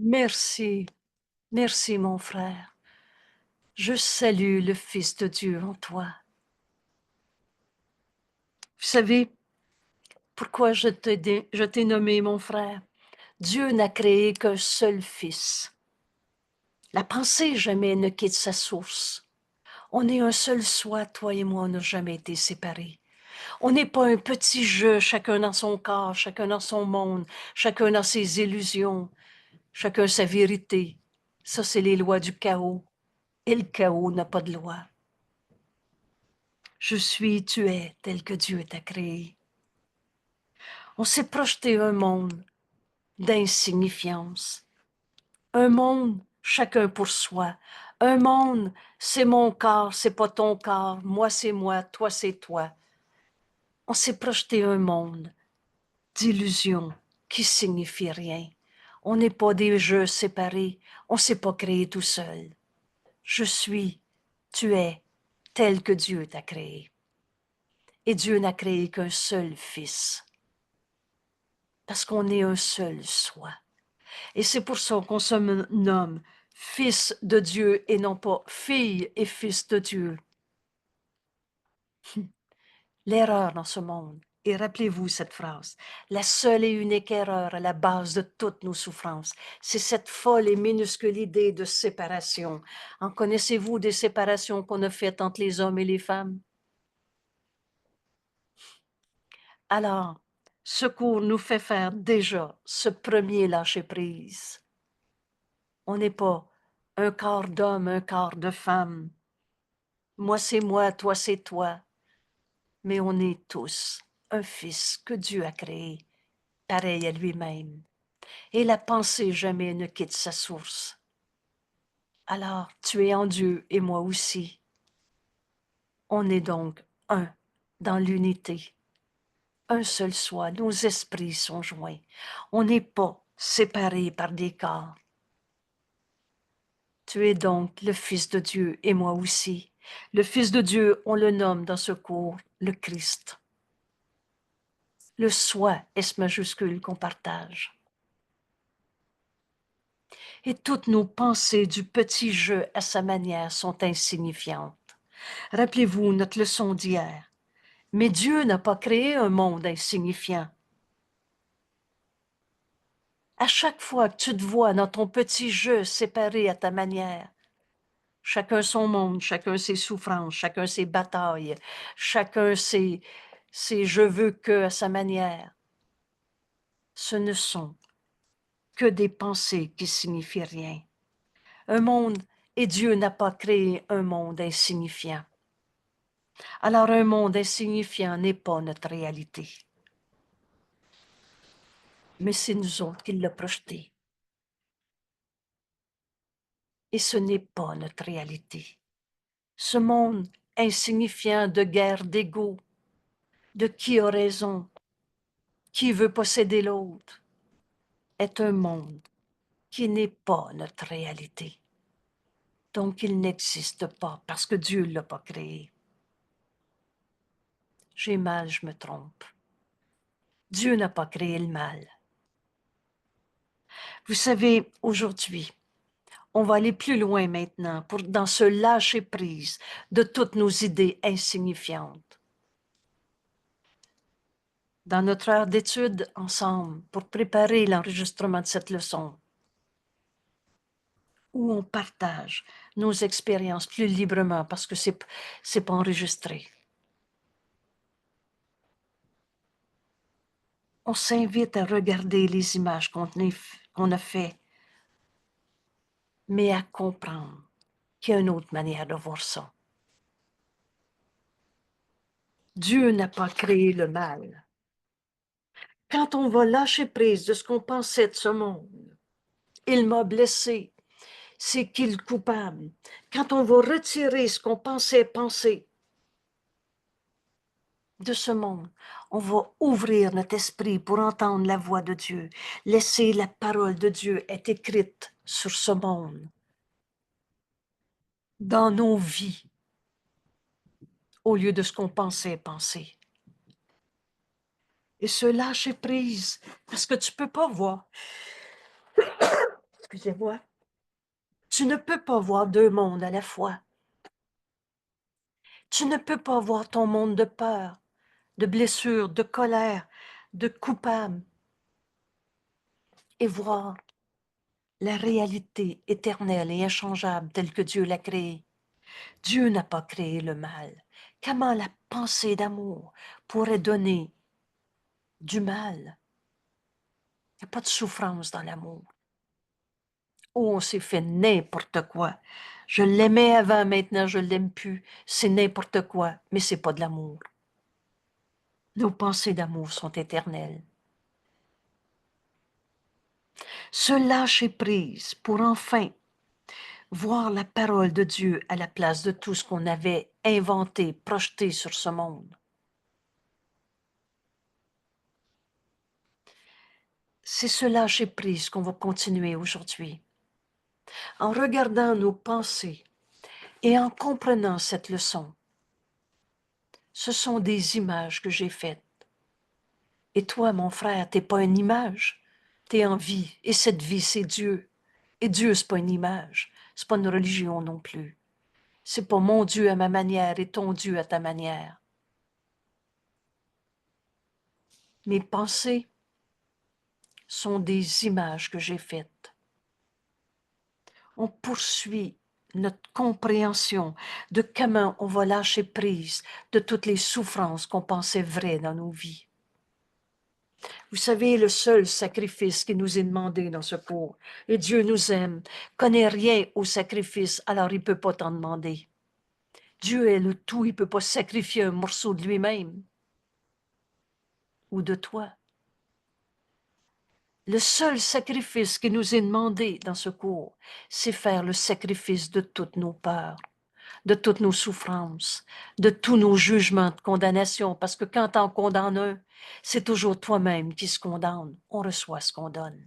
Merci, merci mon frère. Je salue le Fils de Dieu en toi. Vous savez pourquoi je t'ai nommé mon frère? Dieu n'a créé qu'un seul Fils. La pensée jamais ne quitte sa source. On est un seul soi, toi et moi, on n'a jamais été séparés. On n'est pas un petit jeu, chacun dans son corps, chacun dans son monde, chacun dans ses illusions, chacun sa vérité. Ça, c'est les lois du chaos. Et le chaos n'a pas de loi. Je suis, tu es, tel que Dieu t'a créé. On s'est projeté un monde d'insignifiance. Un monde, chacun pour soi. Un monde, c'est mon corps, c'est pas ton corps. Moi, c'est moi, toi, c'est toi. On s'est projeté un monde d'illusions qui signifie rien. On n'est pas des jeux séparés. On s'est pas créé tout seul. Je suis, tu es, tel que Dieu t'a créé. Et Dieu n'a créé qu'un seul Fils. Parce qu'on est un seul soi. Et c'est pour ça qu'on se nomme fils de Dieu et non pas fille et fils de Dieu. L'erreur dans ce monde, et rappelez-vous cette phrase, la seule et unique erreur à la base de toutes nos souffrances, c'est cette folle et minuscule idée de séparation. En connaissez-vous des séparations qu'on a faites entre les hommes et les femmes? Alors, ce cours nous fait faire déjà ce premier lâcher-prise. On n'est pas un quart d'homme, un quart de femme. Moi, c'est moi, toi, c'est toi. Mais on est tous un fils que Dieu a créé, pareil à lui-même. Et la pensée jamais ne quitte sa source. Alors, tu es en Dieu et moi aussi. On est donc un dans l'unité. Un seul soi, nos esprits sont joints. On n'est pas séparés par des corps. Tu es donc le Fils de Dieu et moi aussi. Le Fils de Dieu, on le nomme dans ce cours le Christ. Le soi, S majuscule, qu'on partage. Et toutes nos pensées du petit jeu à sa manière sont insignifiantes. Rappelez-vous notre leçon d'hier. Mais Dieu n'a pas créé un monde insignifiant. À chaque fois que tu te vois dans ton petit jeu séparé à ta manière, chacun son monde, chacun ses souffrances, chacun ses batailles, chacun ses je veux que à sa manière, ce ne sont que des pensées qui signifient rien. Un monde, et Dieu n'a pas créé un monde insignifiant. Alors un monde insignifiant n'est pas notre réalité. Mais c'est nous autres qui l'a projeté. Et ce n'est pas notre réalité. Ce monde insignifiant de guerre d'ego, de qui a raison, qui veut posséder l'autre, est un monde qui n'est pas notre réalité. Donc il n'existe pas parce que Dieu ne l'a pas créé. J'ai mal, je me trompe. Dieu n'a pas créé le mal. Vous savez, aujourd'hui, on va aller plus loin maintenant dans ce lâcher-prise de toutes nos idées insignifiantes. Dans notre heure d'étude ensemble, pour préparer l'enregistrement de cette leçon, où on partage nos expériences plus librement parce que c'est pas enregistré. On s'invite à regarder les images qu'on a faites, mais à comprendre qu'il y a une autre manière de voir ça. Dieu n'a pas créé le mal. Quand on va lâcher prise de ce qu'on pensait de ce monde, il m'a blessé, c'est qui le coupable? Quand on va retirer ce qu'on pensait penser de ce monde, on va ouvrir notre esprit pour entendre la voix de Dieu, laisser la parole de Dieu être écrite sur ce monde, dans nos vies, au lieu de ce qu'on pensait penser. Et se lâcher prise, parce que tu peux pas voir. Excusez-moi. Tu ne peux pas voir deux mondes à la fois. Tu ne peux pas voir ton monde de peur, de blessure, de colère, de coupable et voir la réalité éternelle et inchangeable telle que Dieu l'a créée. Dieu n'a pas créé le mal. Comment la pensée d'amour pourrait donner du mal? Il n'y a pas de souffrance dans l'amour. Oh, on s'est fait n'importe quoi. Je l'aimais avant, maintenant je ne l'aime plus. C'est n'importe quoi, mais c'est pas de l'amour. Nos pensées d'amour sont éternelles. Se lâcher prise pour enfin voir la parole de Dieu à la place de tout ce qu'on avait inventé, projeté sur ce monde. C'est ce lâcher prise qu'on va continuer aujourd'hui. En regardant nos pensées et en comprenant cette leçon, ce sont des images que j'ai faites. Et toi, mon frère, t'es pas une image, t'es en vie. Et cette vie, c'est Dieu. Et Dieu, c'est pas une image, c'est pas une religion non plus. C'est pas mon Dieu à ma manière et ton Dieu à ta manière. Mes pensées sont des images que j'ai faites. On poursuit notre compréhension de comment on va lâcher prise de toutes les souffrances qu'on pensait vraies dans nos vies. Vous savez, le seul sacrifice qui nous est demandé dans ce cours, et Dieu nous aime, connaît rien au sacrifice, alors il ne peut pas t'en demander. Dieu est le tout, il ne peut pas sacrifier un morceau de lui-même ou de toi. Le seul sacrifice qui nous est demandé dans ce cours, c'est faire le sacrifice de toutes nos peurs, de toutes nos souffrances, de tous nos jugements de condamnation, parce que quand on condamne un, c'est toujours toi-même qui se condamne. On reçoit ce qu'on donne.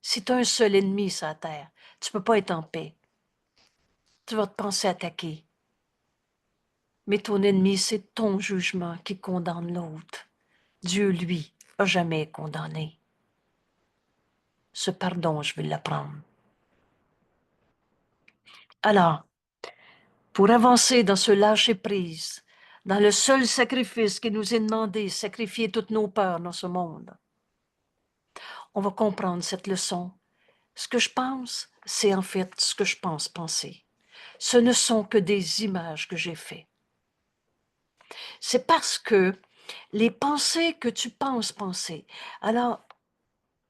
Si tu as un seul ennemi sur la terre, tu ne peux pas être en paix. Tu vas te penser attaquer. Mais ton ennemi, c'est ton jugement qui condamne l'autre. Dieu, lui, a jamais condamné. Ce pardon, je vais l'apprendre. Alors, pour avancer dans ce lâcher-prise, dans le seul sacrifice qui nous est demandé, sacrifier toutes nos peurs dans ce monde, on va comprendre cette leçon. Ce que je pense, c'est en fait ce que je pense penser. Ce ne sont que des images que j'ai faites. C'est parce que les pensées que tu penses penser. Alors,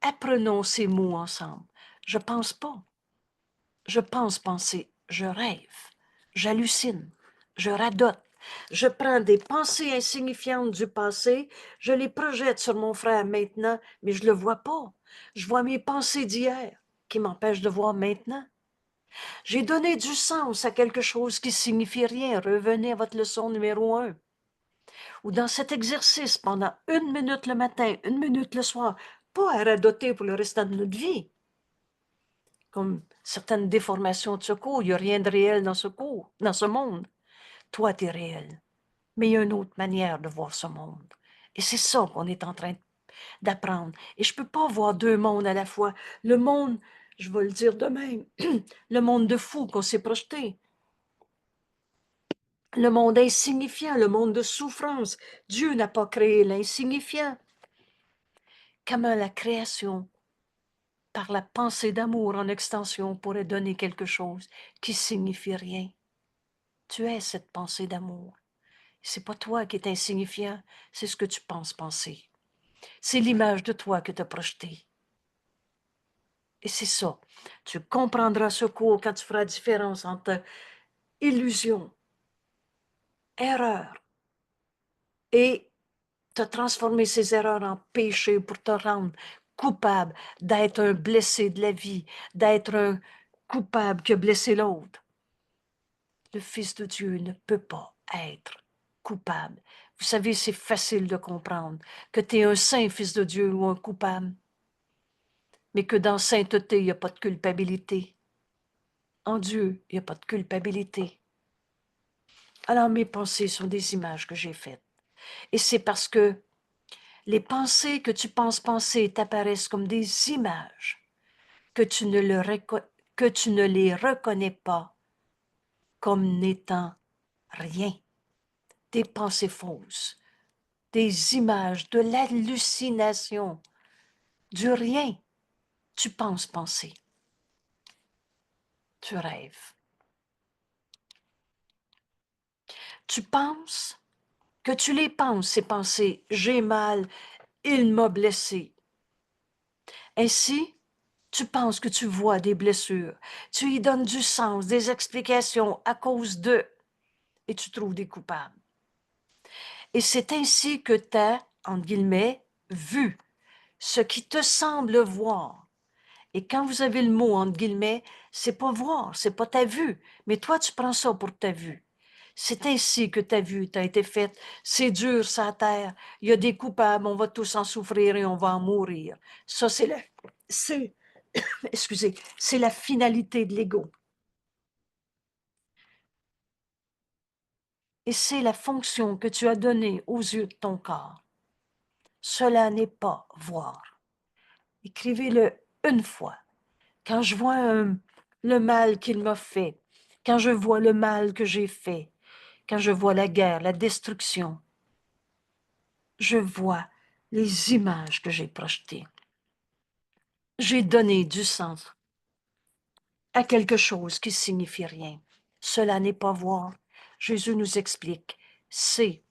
apprenons ces mots ensemble. Je pense pas. Je pense penser. Je rêve. J'hallucine. Je radote. Je prends des pensées insignifiantes du passé, je les projette sur mon frère maintenant, mais je ne le vois pas. Je vois mes pensées d'hier qui m'empêchent de voir maintenant. J'ai donné du sens à quelque chose qui signifie rien. Revenez à votre leçon numéro 1. Ou dans cet exercice pendant 1 minute le matin, 1 minute le soir, pas à radoter pour le restant de notre vie. Comme certaines déformations de ce cours, il n'y a rien de réel dans ce cours, dans ce monde. Toi, tu es réel. Mais il y a une autre manière de voir ce monde. Et c'est ça qu'on est en train d'apprendre. Et je ne peux pas voir deux mondes à la fois. Le monde, je vais le dire de même, le monde de fou qu'on s'est projeté. Le monde insignifiant, le monde de souffrance. Dieu n'a pas créé l'insignifiant. Comment la création, par la pensée d'amour en extension, pourrait donner quelque chose qui signifie rien. Tu es cette pensée d'amour. C'est pas toi qui es insignifiant, c'est ce que tu penses penser. C'est l'image de toi que tu as projetée. Et c'est ça. Tu comprendras ce cours quand tu feras la différence entre illusion, erreur, et tu as transformé ces erreurs en péché pour te rendre coupable d'être un blessé de la vie, d'être un coupable qui a blessé l'autre. Le Fils de Dieu ne peut pas être coupable. Vous savez, c'est facile de comprendre que tu es un saint Fils de Dieu ou un coupable, mais que dans sainteté, il n'y a pas de culpabilité. En Dieu, il n'y a pas de culpabilité. Alors mes pensées sont des images que j'ai faites. Et c'est parce que les pensées que tu penses penser t'apparaissent comme des images que tu ne les reconnais pas comme n'étant rien, des pensées fausses, des images, de l'hallucination, du rien. Tu penses penser, tu rêves. Tu penses que tu les penses, ces pensées, j'ai mal, il m'a blessé. Ainsi, tu penses que tu vois des blessures, tu y donnes du sens, des explications à cause d'eux, et tu trouves des coupables. Et c'est ainsi que tu as, entre guillemets, vu ce qui te semble voir. Et quand vous avez le mot entre guillemets, c'est pas voir, c'est pas ta vue, mais toi tu prends ça pour ta vue. C'est ainsi que ta vue t'a été faite. C'est dur, ça terre. Il y a des coupables, on va tous en souffrir et on va en mourir. Ça, c'est, excusez, c'est la finalité de l'ego. Et c'est la fonction que tu as donnée aux yeux de ton corps. Cela n'est pas voir. Écrivez-le une fois. Quand je vois le mal qu'il m'a fait, quand je vois le mal que j'ai fait, quand je vois la guerre, la destruction, je vois les images que j'ai projetées. J'ai donné du sens à quelque chose qui signifie rien. Cela n'est pas voir. Jésus nous explique, c'est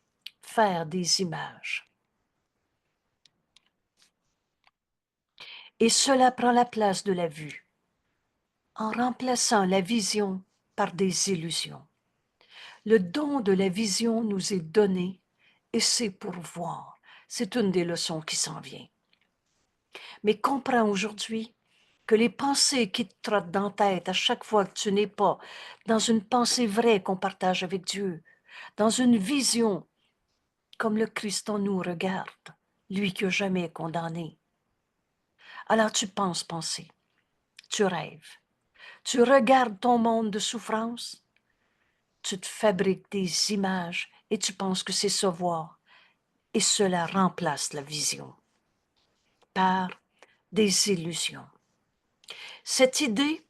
faire des images. Et cela prend la place de la vue, en remplaçant la vision par des illusions. Le don de la vision nous est donné et c'est pour voir. C'est une des leçons qui s'en vient. Mais comprends aujourd'hui que les pensées qui te trottent dans la tête à chaque fois que tu n'es pas dans une pensée vraie qu'on partage avec Dieu, dans une vision comme le Christ en nous regarde, lui qui n'a jamais condamné. Alors tu penses penser, tu rêves, tu regardes ton monde de souffrance, tu te fabriques des images et tu penses que c'est ça voir. Et cela remplace la vision par des illusions. Cette idée,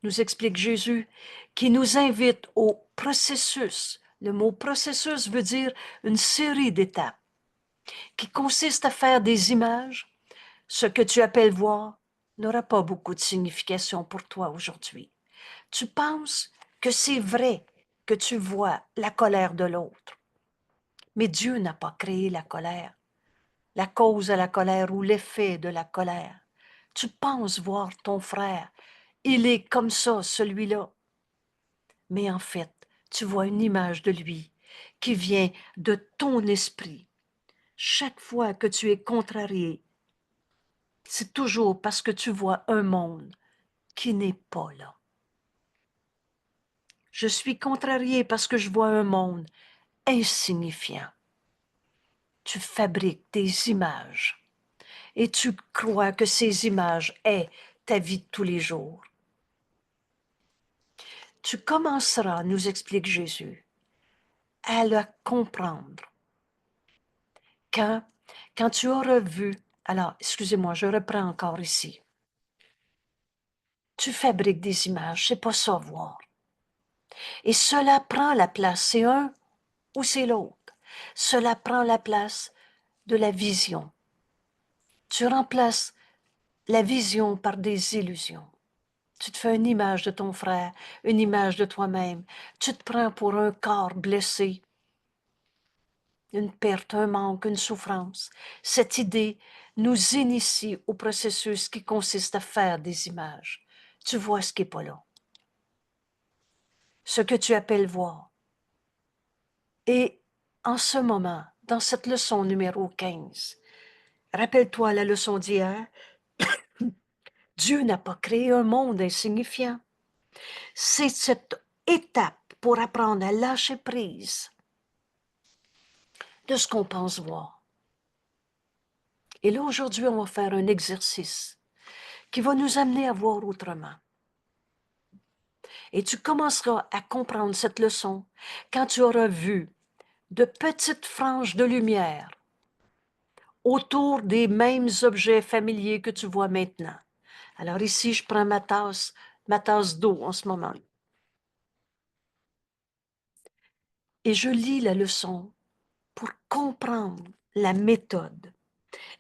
nous explique Jésus, qui nous invite au processus. Le mot processus veut dire une série d'étapes qui consiste à faire des images. Ce que tu appelles voir n'aura pas beaucoup de signification pour toi aujourd'hui. Tu penses que c'est vrai que tu vois la colère de l'autre, mais Dieu n'a pas créé la colère. La cause de la colère ou l'effet de la colère. Tu penses voir ton frère, il est comme ça, celui-là. Mais en fait, tu vois une image de lui qui vient de ton esprit. Chaque fois que tu es contrarié, c'est toujours parce que tu vois un monde qui n'est pas là. Je suis contrarié parce que je vois un monde insignifiant. Tu fabriques des images. Et tu crois que ces images est ta vie de tous les jours. Tu commenceras, nous explique Jésus, à le comprendre. Quand tu auras vu, alors, excusez-moi, je reprends encore ici. Tu fabriques des images, c'est pas ça voir. Et cela prend la place, c'est un ou c'est l'autre. Cela prend la place de la vision. Tu remplaces la vision par des illusions. Tu te fais une image de ton frère, une image de toi-même. Tu te prends pour un corps blessé, une perte, un manque, une souffrance. Cette idée nous initie au processus qui consiste à faire des images. Tu vois ce qui n'est pas là. Ce que tu appelles voir. Et en ce moment, dans cette leçon numéro 15, rappelle-toi la leçon d'hier, Dieu n'a pas créé un monde insignifiant. C'est cette étape pour apprendre à lâcher prise de ce qu'on pense voir. Et là, aujourd'hui, on va faire un exercice qui va nous amener à voir autrement. Et tu commenceras à comprendre cette leçon quand tu auras vu de petites franges de lumière autour des mêmes objets familiers que tu vois maintenant. Alors ici, je prends ma tasse d'eau en ce moment. Et je lis la leçon pour comprendre la méthode.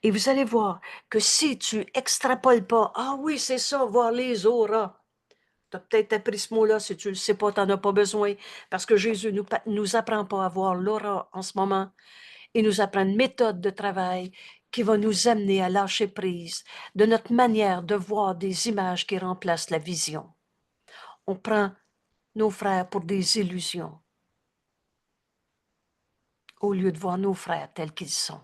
Et vous allez voir que si tu extrapoles pas, ah oui, c'est ça, voir les auras. Tu as peut-être appris ce mot-là, si tu ne le sais pas, tu n'en as pas besoin, parce que Jésus nous apprend pas à voir l'aura en ce moment. Il nous apprend une méthode de travail qui va nous amener à lâcher prise de notre manière de voir des images qui remplacent la vision. On prend nos frères pour des illusions au lieu de voir nos frères tels qu'ils sont.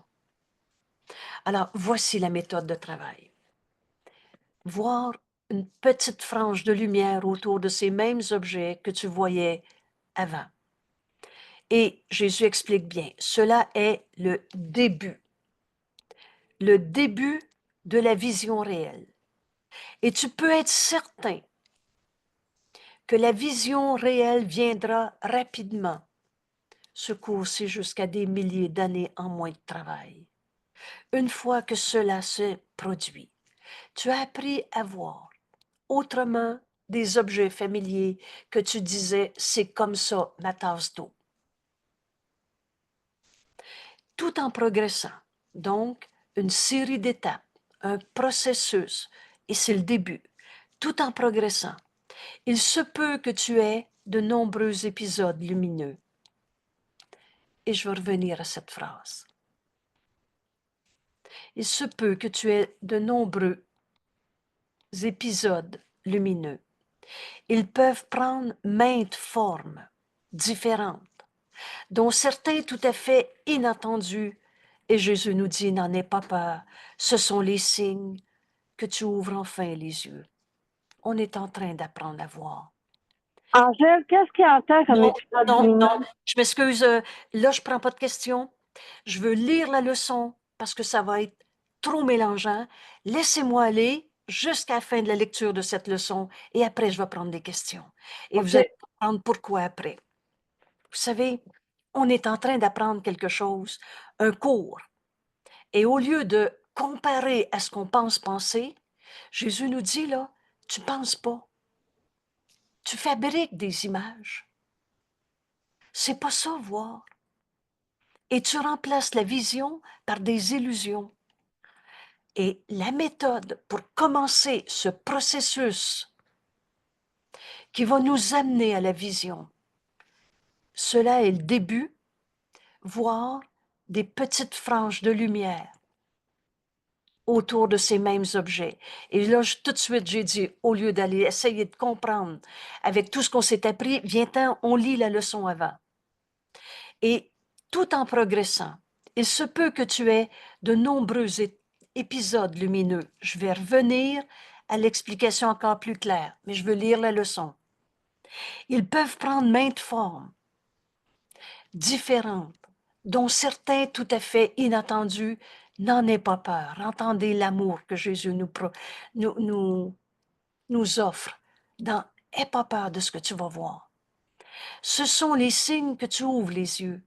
Alors, voici la méthode de travail. Voir une petite frange de lumière autour de ces mêmes objets que tu voyais avant. Et Jésus explique bien, cela est le début de la vision réelle. Et tu peux être certain que la vision réelle viendra rapidement, ce cours-ci jusqu'à des milliers d'années en moins de travail. Une fois que cela se produit, tu as appris à voir autrement des objets familiers que tu disais, c'est comme ça ma tasse d'eau. Tout en progressant. Donc, une série d'étapes, un processus, et c'est le début. Tout en progressant, il se peut que tu aies de nombreux épisodes lumineux. Et je vais revenir à cette phrase. Il se peut que tu aies de nombreux épisodes lumineux. Ils peuvent prendre maintes formes différentes, dont certains tout à fait inattendus. Et Jésus nous dit, n'en aie pas peur, ce sont les signes que tu ouvres enfin les yeux. On est en train d'apprendre à voir. Angèle, qu'est-ce qu'il entend comme Non, épisode non, lumineux? non, je m'excuse, là, je prends pas de questions. Je veux lire la leçon parce que ça va être trop mélangeant. Laissez-moi aller jusqu'à la fin de la lecture de cette leçon et après, je vais prendre des questions. Et vous OK. allez comprendre pourquoi après. Vous savez, on est en train d'apprendre quelque chose, un cours. Et au lieu de comparer à ce qu'on pense penser, Jésus nous dit là, tu penses pas. Tu fabriques des images. C'est pas ça, voir. Et tu remplaces la vision par des illusions. Et la méthode pour commencer ce processus qui va nous amener à la vision, cela est le début, voir des petites franges de lumière autour de ces mêmes objets. Et là, tout de suite, j'ai dit, au lieu d'aller essayer de comprendre avec tout ce qu'on s'est appris, viens-t'en, on lit la leçon avant. Et tout en progressant, il se peut que tu aies de nombreux épisodes lumineux. Je vais revenir à l'explication encore plus claire, mais je veux lire la leçon. Ils peuvent prendre maintes formes différentes, dont certains tout à fait inattendus. N'en aie pas peur. Entendez l'amour que Jésus nous offre. Aie pas peur de ce que tu vas voir. Ce sont les signes que tu ouvres les yeux.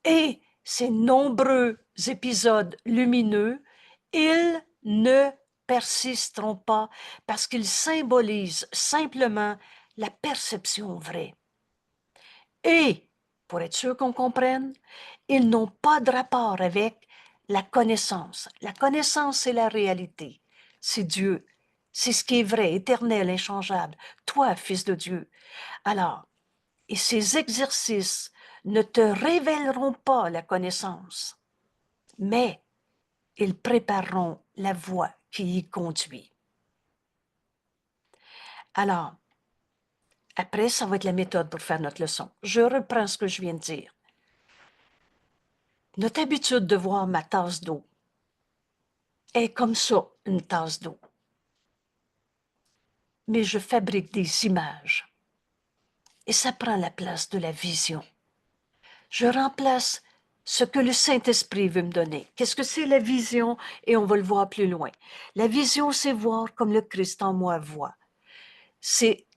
Et ces nombreux épisodes lumineux, ils ne persisteront pas parce qu'ils symbolisent simplement la perception vraie. Et, pour être sûr qu'on comprenne, ils n'ont pas de rapport avec la connaissance. La connaissance, c'est la réalité. C'est Dieu. C'est ce qui est vrai, éternel, inchangeable. Toi, fils de Dieu. Alors, et ces exercices ne te révéleront pas la connaissance, mais ils prépareront la voie qui y conduit. Alors, après, ça va être la méthode pour faire notre leçon. Je reprends ce que je viens de dire. Notre habitude de voir ma tasse d'eau est comme ça, une tasse d'eau. Mais je fabrique des images. Et ça prend la place de la vision. Je remplace ce que le Saint-Esprit veut me donner. Qu'est-ce que c'est la vision? Et on va le voir plus loin. La vision, c'est voir comme le Christ en moi voit. C'est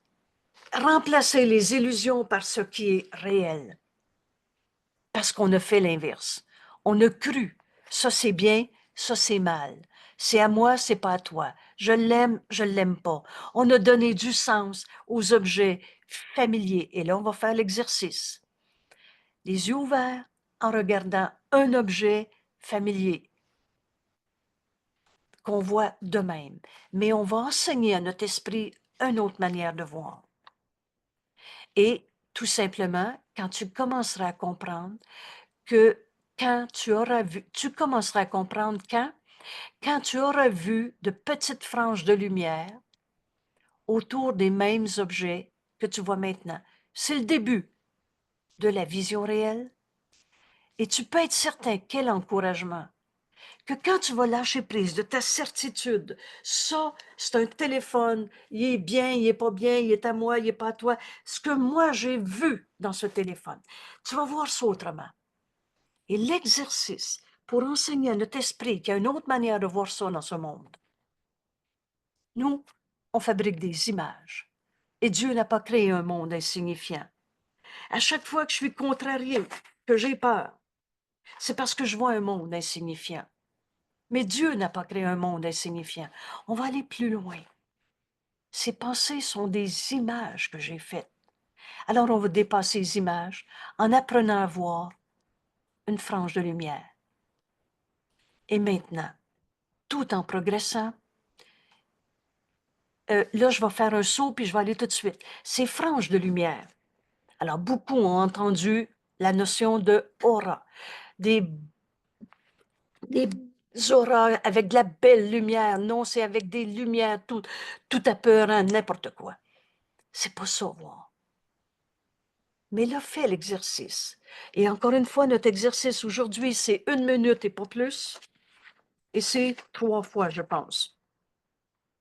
remplacer les illusions par ce qui est réel. Parce qu'on a fait l'inverse. On a cru, ça c'est bien, ça c'est mal. C'est à moi, c'est pas à toi. Je l'aime pas. On a donné du sens aux objets familiers. Et là, on va faire l'exercice. Les yeux ouverts en regardant un objet familier qu'on voit de même. Mais on va enseigner à notre esprit une autre manière de voir. Et tout simplement, quand tu commenceras à comprendre que quand tu commenceras à comprendre quand tu auras vu de petites franges de lumière autour des mêmes objets que tu vois maintenant. C'est le début de la vision réelle. Et tu peux être certain, quel encouragement, que quand tu vas lâcher prise de ta certitude, ça, c'est un téléphone, il est bien, il est pas bien, il est à moi, il est pas à toi, ce que moi j'ai vu dans ce téléphone, tu vas voir ça autrement. Et l'exercice pour enseigner à notre esprit qu'il y a une autre manière de voir ça dans ce monde. Nous, on fabrique des images. Et Dieu n'a pas créé un monde insignifiant. À chaque fois que je suis contrariée, que j'ai peur, c'est parce que je vois un monde insignifiant. Mais Dieu n'a pas créé un monde insignifiant. On va aller plus loin. Ces pensées sont des images que j'ai faites. Alors on va dépasser les images en apprenant à voir une frange de lumière. Et maintenant, tout en progressant, là, je vais faire un saut, puis je vais aller tout de suite. Ces franges de lumière. Alors, beaucoup ont entendu la notion de aura, des auras avec de la belle lumière. Non, c'est avec des lumières tout apeurant, n'importe quoi. C'est pas ça, voir. Mais là, fais l'exercice. Et encore une fois, notre exercice aujourd'hui, c'est 1 minute et pas plus. Et c'est 3 fois, je pense.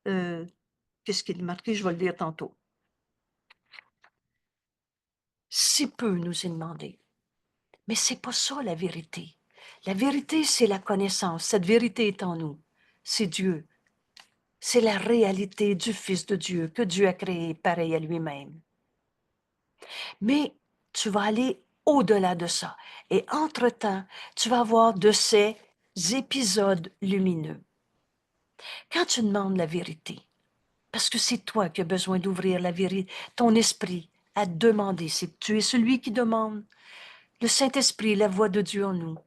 Qu'est-ce qu'il est marqué? Je vais le lire tantôt. Si peu nous est demandé. Mais c'est pas ça la vérité. La vérité, c'est la connaissance. Cette vérité est en nous. C'est Dieu. C'est la réalité du Fils de Dieu que Dieu a créé pareil à lui-même. Mais tu vas aller au-delà de ça. Et entre-temps, tu vas avoir de ces épisodes lumineux. Quand tu demandes la vérité, parce que c'est toi qui as besoin d'ouvrir la vérité, ton esprit à demander, c'est tu es celui qui demande. Le Saint-Esprit, la voix de Dieu en nous,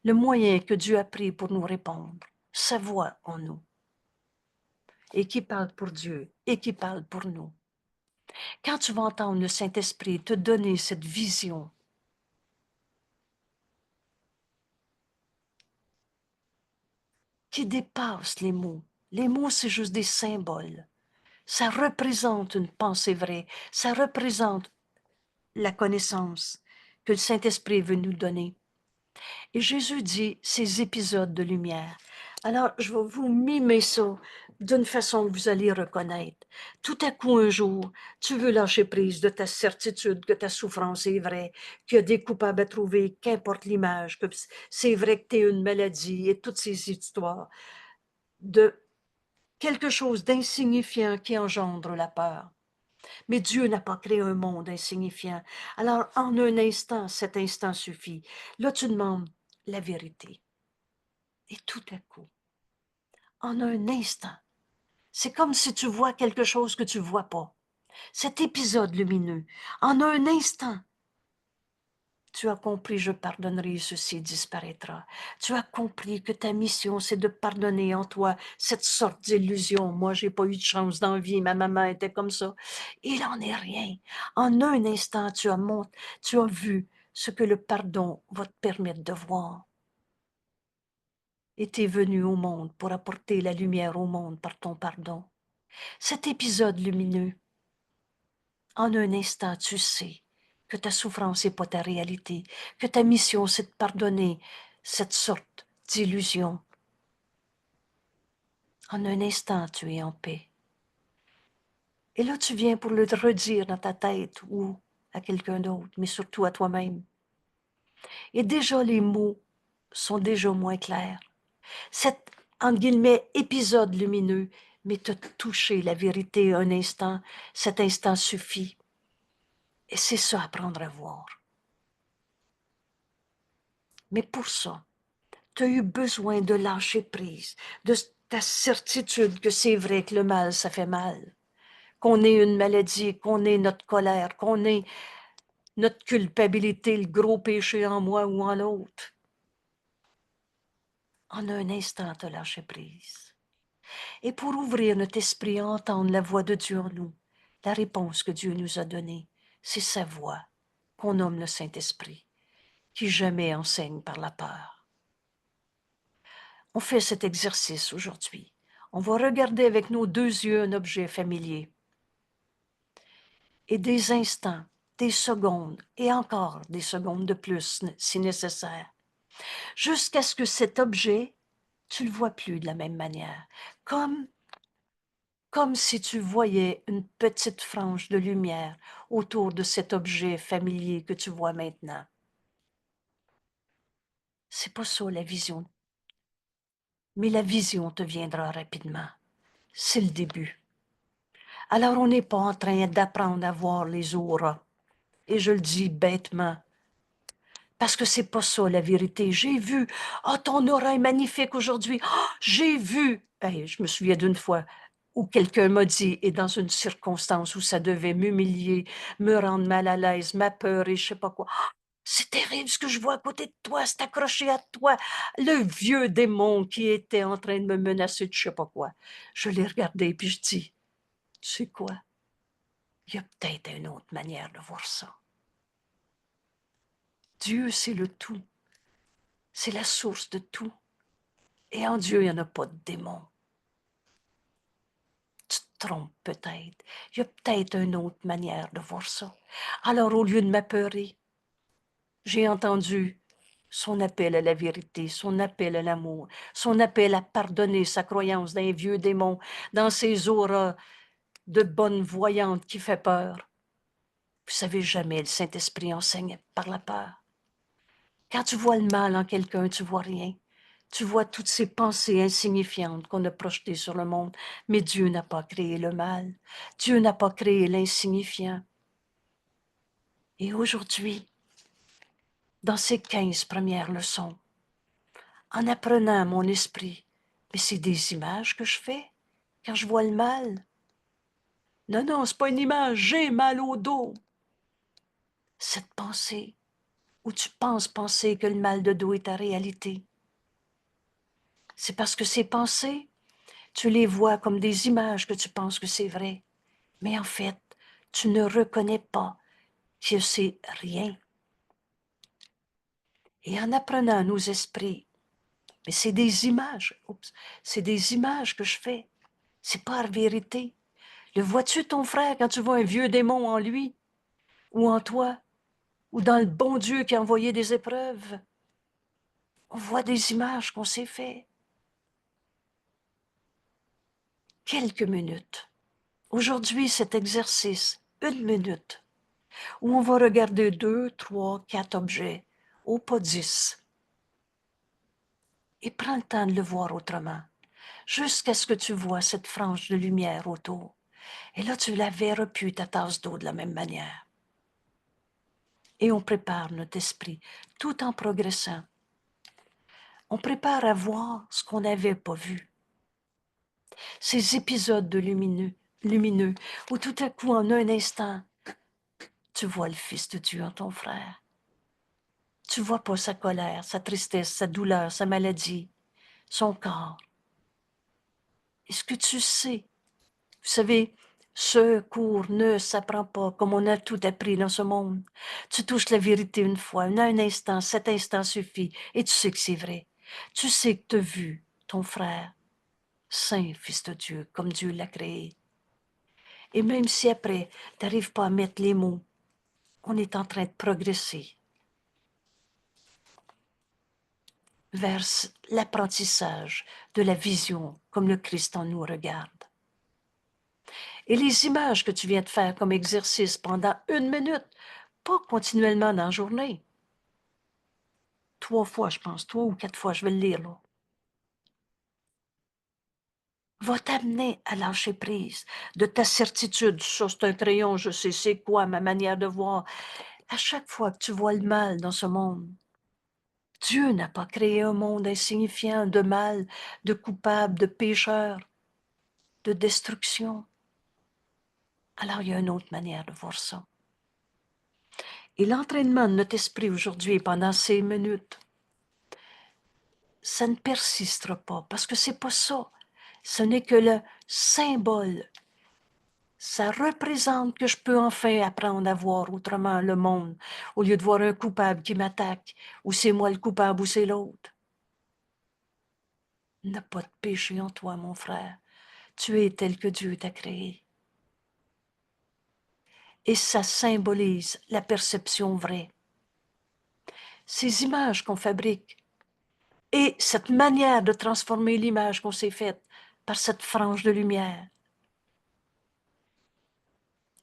le moyen que Dieu a pris pour nous répondre, sa voix en nous, et qui parle pour Dieu, et qui parle pour nous. Quand tu vas entendre le Saint-Esprit te donner cette vision, qui dépasse les mots, c'est juste des symboles. Ça représente une pensée vraie, ça représente la connaissance que le Saint-Esprit veut nous donner. Et Jésus dit ces épisodes de lumière. Alors, je vais vous mimer ça d'une façon que vous allez reconnaître. Tout à coup, un jour, tu veux lâcher prise de ta certitude que ta souffrance est vraie, qu'il y a des coupables à trouver, qu'importe l'image, que c'est vrai que tu es une maladie et toutes ces histoires de quelque chose d'insignifiant qui engendre la peur. Mais Dieu n'a pas créé un monde insignifiant. Alors, en un instant, cet instant suffit. Là, tu demandes la vérité. Et tout à coup, en un instant, c'est comme si tu vois quelque chose que tu ne vois pas. Cet épisode lumineux, en un instant, tu as compris, je pardonnerai, ceci disparaîtra. Tu as compris que ta mission, c'est de pardonner en toi cette sorte d'illusion. Moi, j'ai pas eu de chance dans la vie, ma maman était comme ça. Il n'en est rien. En un instant, tu as vu ce que le pardon va te permettre de voir. Et tu es venu au monde pour apporter la lumière au monde par ton pardon. Cet épisode lumineux, en un instant, tu sais que ta souffrance n'est pas ta réalité, que ta mission, c'est de pardonner cette sorte d'illusion. En un instant, tu es en paix. Et là, tu viens pour le redire dans ta tête ou à quelqu'un d'autre, mais surtout à toi-même. Et déjà, les mots sont déjà moins clairs. Cet, entre guillemets, épisode lumineux, mais te toucher la vérité un instant, cet instant suffit. Et c'est ça, apprendre à voir. Mais pour ça, tu as eu besoin de lâcher prise, de ta certitude que c'est vrai que le mal, ça fait mal, qu'on ait une maladie, qu'on ait notre colère, qu'on ait notre culpabilité, le gros péché en moi ou en l'autre. En un instant, te lâcher prise. Et pour ouvrir notre esprit à entendre la voix de Dieu en nous, la réponse que Dieu nous a donnée, c'est sa voix, qu'on nomme le Saint-Esprit, qui jamais enseigne par la peur. On fait cet exercice aujourd'hui. On va regarder avec nos deux yeux un objet familier. Et des instants, des secondes et encore des secondes de plus si nécessaire, jusqu'à ce que cet objet, tu le vois plus de la même manière, comme si tu voyais une petite frange de lumière autour de cet objet familier que tu vois maintenant. C'est pas ça la vision, mais la vision te viendra rapidement. C'est le début. Alors on n'est pas en train d'apprendre à voir les auras. Et je le dis bêtement, parce que c'est pas ça la vérité. J'ai vu, ton aura est magnifique aujourd'hui. J'ai vu. Hey, je me souviens d'une fois où quelqu'un m'a dit, et dans une circonstance où ça devait m'humilier, me rendre mal à l'aise, m'apeurer, je sais pas quoi. C'est terrible ce que je vois à côté de toi, c'est accroché à toi. Le vieux démon qui était en train de me menacer de je sais pas quoi. Je l'ai regardé puis je dis, tu sais quoi? Il y a peut-être une autre manière de voir ça. Dieu, c'est le tout. C'est la source de tout. Et en Dieu, il n'y en a pas de démon. Tu te trompes peut-être. Il y a peut-être une autre manière de voir ça. Alors, au lieu de m'apeurer, j'ai entendu son appel à la vérité, son appel à l'amour, son appel à pardonner sa croyance d'un vieux démon, dans ses auras de bonne voyante qui fait peur. Vous savez jamais, le Saint-Esprit enseigne par la peur. Quand tu vois le mal en quelqu'un, tu vois rien. Tu vois toutes ces pensées insignifiantes qu'on a projetées sur le monde. Mais Dieu n'a pas créé le mal. Dieu n'a pas créé l'insignifiant. Et aujourd'hui, dans ces 15 premières leçons, en apprenant à mon esprit, mais c'est des images que je fais quand je vois le mal. Non, non, c'est pas une image, j'ai mal au dos. Cette pensée, où tu penser que le mal de dos est ta réalité. C'est parce que ces pensées, tu les vois comme des images que tu penses que c'est vrai. Mais en fait, tu ne reconnais pas que c'est rien. Et en apprenant nos esprits, mais c'est des images, c'est des images que je fais. C'est pas la vérité. Le vois-tu ton frère quand tu vois un vieux démon en lui, ou en toi, ou dans le bon Dieu qui a envoyé des épreuves? On voit des images qu'on s'est fait. Quelques minutes. Aujourd'hui, cet exercice, 1 minute, où on va regarder 2, 3, 4 objets, ou pas 10. Et prends le temps de le voir autrement, jusqu'à ce que tu vois cette frange de lumière autour. Et là, tu la verras plus, ta tasse d'eau, de la même manière. Et on prépare notre esprit, tout en progressant. On prépare à voir ce qu'on n'avait pas vu. Ces épisodes de lumineux, où tout à coup, en un instant, tu vois le Fils de Dieu en ton frère. Tu vois pas sa colère, sa tristesse, sa douleur, sa maladie, son corps. Est-ce que tu sais? Vous savez, ce cours ne s'apprend pas comme on a tout appris dans ce monde. Tu touches la vérité une fois, en un instant, cet instant suffit, et tu sais que c'est vrai. Tu sais que tu as vu ton frère, saint Fils de Dieu, comme Dieu l'a créé. Et même si après, tu n'arrives pas à mettre les mots, on est en train de progresser vers l'apprentissage de la vision comme le Christ en nous regarde. Et les images que tu viens de faire comme exercice pendant 1 minute, pas continuellement dans la journée. 3 fois, je pense, 3 ou 4 fois, je vais le lire, là. Va t'amener à lâcher prise de ta certitude. Ça, c'est un crayon, je sais c'est quoi, ma manière de voir. À chaque fois que tu vois le mal dans ce monde, Dieu n'a pas créé un monde insignifiant de mal, de coupables, de pécheurs, de destruction. Alors, il y a une autre manière de voir ça. Et l'entraînement de notre esprit aujourd'hui, pendant ces minutes, ça ne persistera pas, parce que c'est pas ça. Ce n'est que le symbole. Ça représente que je peux enfin apprendre à voir autrement le monde, au lieu de voir un coupable qui m'attaque, ou c'est moi le coupable, ou c'est l'autre. Il n'y a pas de péché en toi, mon frère. Tu es tel que Dieu t'a créé. Et ça symbolise la perception vraie. Ces images qu'on fabrique et cette manière de transformer l'image qu'on s'est faite par cette frange de lumière,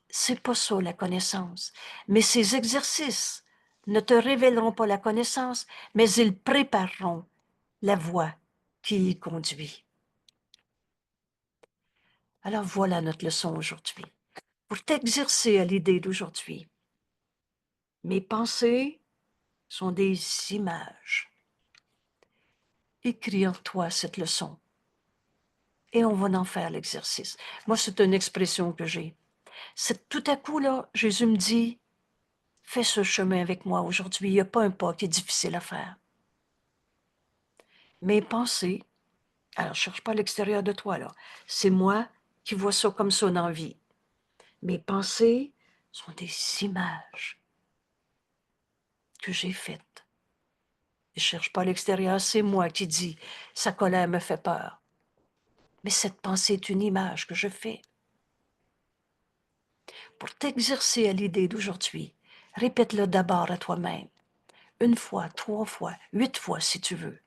c'est pas ça la connaissance. Mais ces exercices ne te révéleront pas la connaissance, mais ils prépareront la voie qui y conduit. Alors voilà notre leçon aujourd'hui. Pour t'exercer à l'idée d'aujourd'hui, mes pensées sont des images. Écris en toi cette leçon et on va en faire l'exercice. Moi, c'est une expression que j'ai. C'est tout à coup, là, Jésus me dit, fais ce chemin avec moi aujourd'hui. Il n'y a pas un pas qui est difficile à faire. Mes pensées, alors je ne cherche pas à l'extérieur de toi, là. C'est moi qui vois ça comme ça dans la vie. Mes pensées sont des images que j'ai faites. Je ne cherche pas à l'extérieur, c'est moi qui dis, sa colère me fait peur. Mais cette pensée est une image que je fais. Pour t'exercer à l'idée d'aujourd'hui, répète-le d'abord à toi-même. 1 fois, 3 fois, 8 fois si tu veux.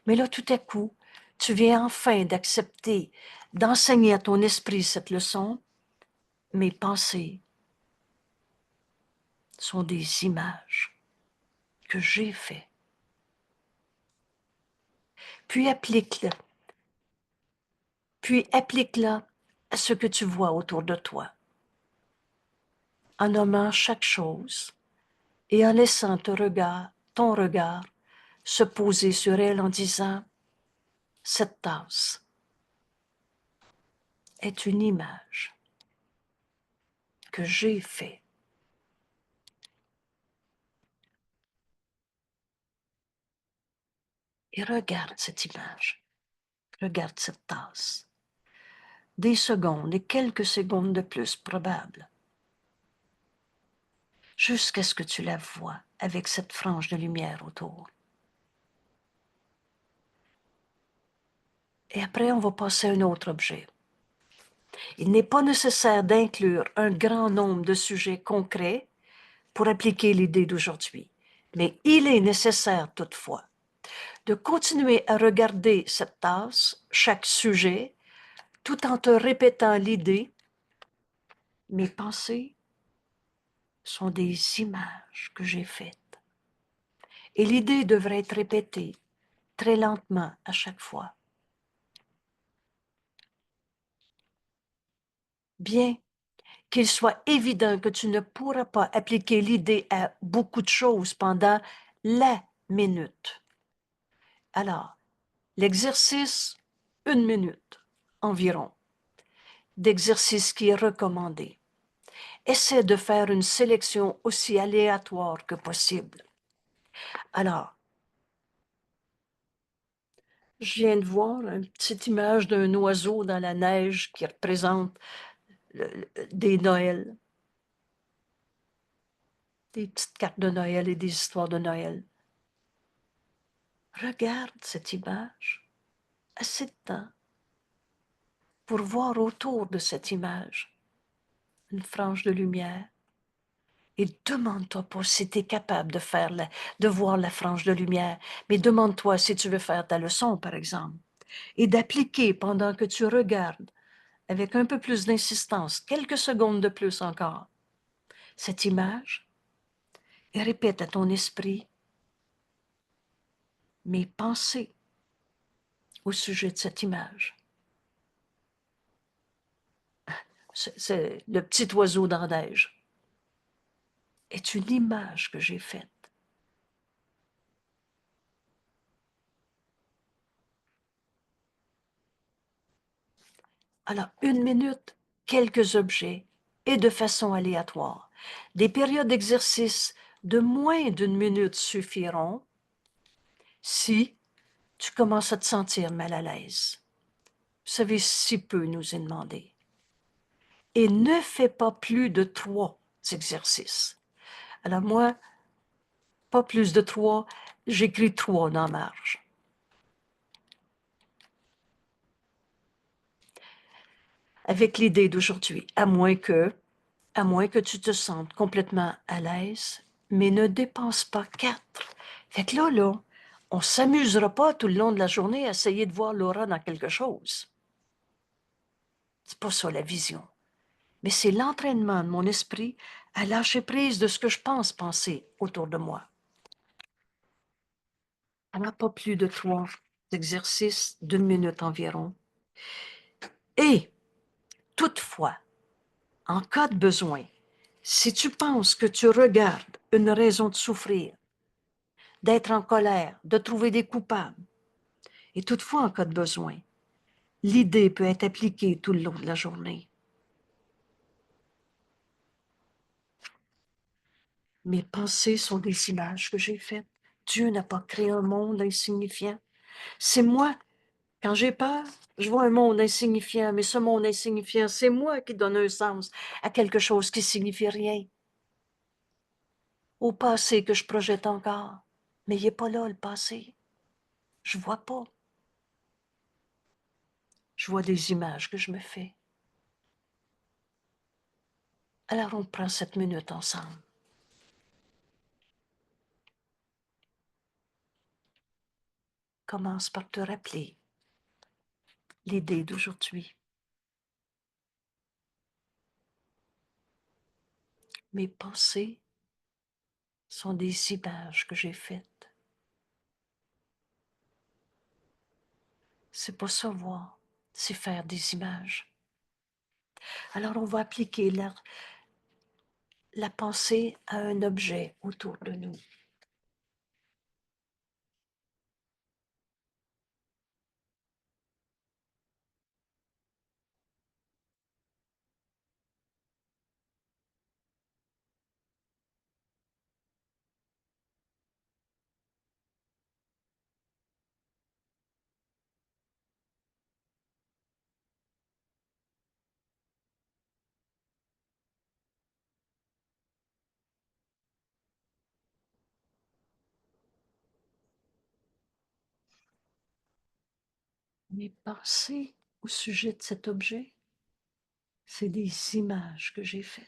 Mais là, tout à coup, tu viens enfin d'accepter, d'enseigner à ton esprit cette leçon. Mes pensées sont des images que j'ai faites. Puis applique-le. Puis applique-le à ce que tu vois autour de toi. En nommant chaque chose et en laissant ton regard, se poser sur elle en disant, cette tasse est une image que j'ai faite. Et regarde cette image, regarde cette tasse. Des secondes et quelques secondes de plus probables, jusqu'à ce que tu la vois avec cette frange de lumière autour. Et après, on va passer à un autre objet. Il n'est pas nécessaire d'inclure un grand nombre de sujets concrets pour appliquer l'idée d'aujourd'hui, mais il est nécessaire toutefois de continuer à regarder cette tasse, chaque sujet, tout en te répétant l'idée. Mes pensées sont des images que j'ai faites. Et l'idée devrait être répétée très lentement à chaque fois. Bien qu'il soit évident que tu ne pourras pas appliquer l'idée à beaucoup de choses pendant la minute. Alors, l'exercice, 1 minute environ, d'exercice qui est recommandé. Essaie de faire une sélection aussi aléatoire que possible. Alors, je viens de voir une petite image d'un oiseau dans la neige qui représente des Noëls, des petites cartes de Noël et des histoires de Noël. Regarde cette image assez de temps pour voir autour de cette image une frange de lumière. Et demande-toi pas si tu es capable de voir la frange de lumière, mais demande-toi si tu veux faire ta leçon, par exemple, et d'appliquer pendant que tu regardes, avec un peu plus d'insistance, quelques secondes de plus encore, cette image, et répète à ton esprit mes pensées au sujet de cette image. C'est le petit oiseau dans la neige. Est une image que j'ai faite. Alors, 1 minute, quelques objets et de façon aléatoire. Des périodes d'exercice de moins d'1 minute suffiront si tu commences à te sentir mal à l'aise. Vous savez, si peu nous est demandé. Et ne fais pas plus de 3 exercices. Alors moi, pas plus de 3, j'écris 3 dans la marge. Avec l'idée d'aujourd'hui, à moins que tu te sentes complètement à l'aise, mais ne dépense pas 4. Fait que là, on s'amusera pas tout le long de la journée à essayer de voir Laura dans quelque chose. C'est pas ça la vision. Mais c'est l'entraînement de mon esprit à lâcher prise de ce que je pense penser autour de moi. Alors, pas plus de 3 exercices d'1 minute environ. Et, toutefois, en cas de besoin, si tu penses que tu regardes une raison de souffrir, d'être en colère, de trouver des coupables, et toutefois en cas de besoin, l'idée peut être appliquée tout le long de la journée. Mes pensées sont des images que j'ai faites. Dieu n'a pas créé un monde insignifiant. C'est moi, quand j'ai peur, je vois un monde insignifiant, mais ce monde insignifiant, c'est moi qui donne un sens à quelque chose qui signifie rien. Au passé que je projette encore. Mais il n'est pas là, le passé. Je vois pas. Je vois des images que je me fais. Alors on prend 7 minutes ensemble. Commence par te rappeler l'idée d'aujourd'hui. Mes pensées sont des images que j'ai faites. C'est pas savoir, c'est faire des images. Alors on va appliquer la pensée à un objet autour de nous. Mes pensées au sujet de cet objet, c'est des images que j'ai faites.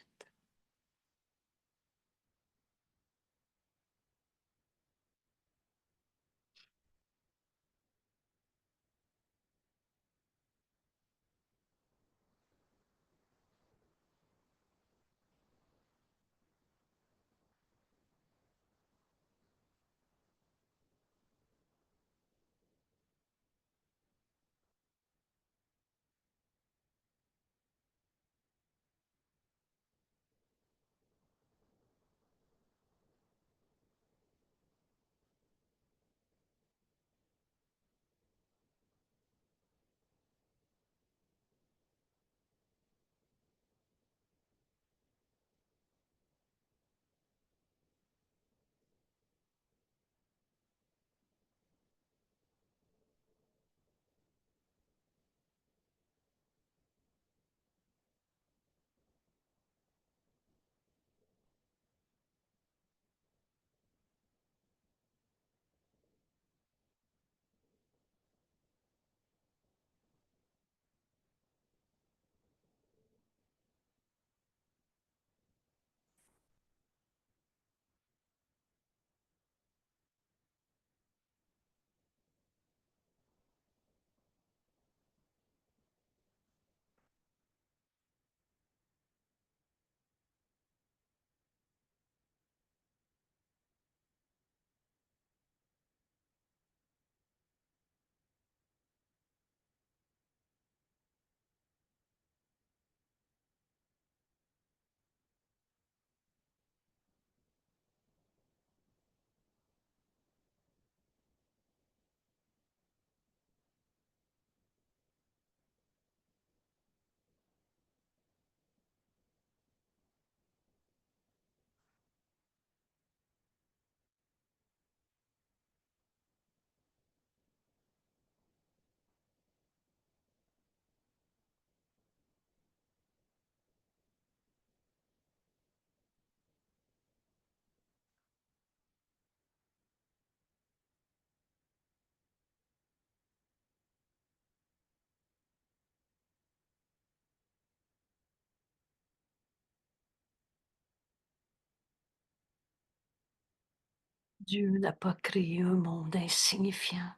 Dieu n'a pas créé un monde insignifiant.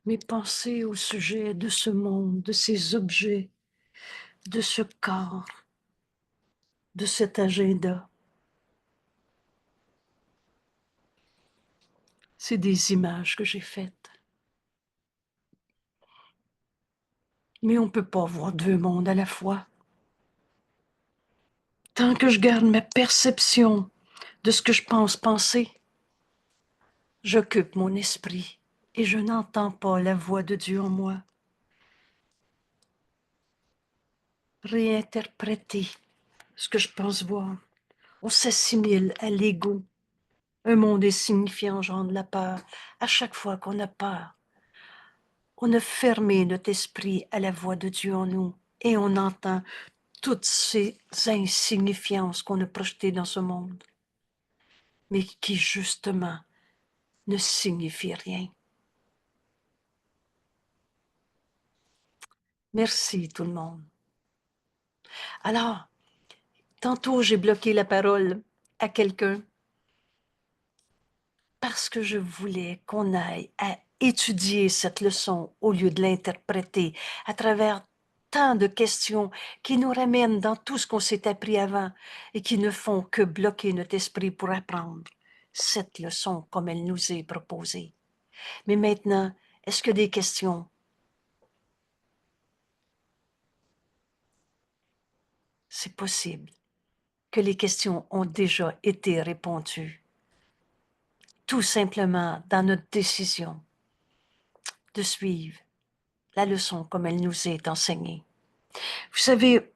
Mes pensées au sujet de ce monde, de ces objets, de ce corps, de cet agenda, c'est des images que j'ai faites. Mais on ne peut pas voir deux mondes à la fois. Tant que je garde ma perception de ce que je pense penser, j'occupe mon esprit et je n'entends pas la voix de Dieu en moi. Réinterpréter ce que je pense voir. On s'assimile à l'ego. Un monde insignifiant engendre la peur. À chaque fois qu'on a peur, on a fermé notre esprit à la voix de Dieu en nous et on entend toutes ces insignifiances qu'on a projetées dans ce monde, mais qui justement ne signifient rien. Merci tout le monde. Alors, tantôt j'ai bloqué la parole à quelqu'un parce que je voulais qu'on aille à étudier cette leçon au lieu de l'interpréter à travers tant de questions qui nous ramènent dans tout ce qu'on s'est appris avant et qui ne font que bloquer notre esprit pour apprendre cette leçon comme elle nous est proposée. Mais maintenant, est-ce que des questions? C'est possible que les questions ont déjà été répondues, tout simplement dans notre décision de suivre la leçon comme elle nous est enseignée. Vous savez,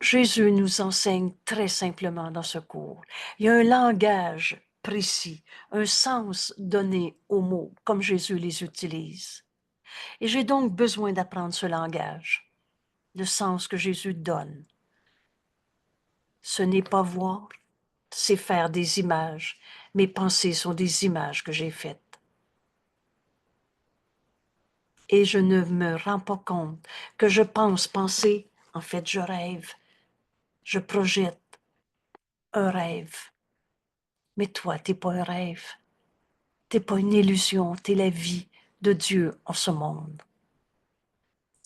Jésus nous enseigne très simplement dans ce cours. Il y a un langage précis, un sens donné aux mots, comme Jésus les utilise. Et j'ai donc besoin d'apprendre ce langage, le sens que Jésus donne. Ce n'est pas voir, c'est faire des images. Mes pensées sont des images que j'ai faites. Et je ne me rends pas compte que je pense penser, en fait je rêve, je projette un rêve. Mais toi, t'es pas un rêve, t'es pas une illusion, t'es la vie de Dieu en ce monde.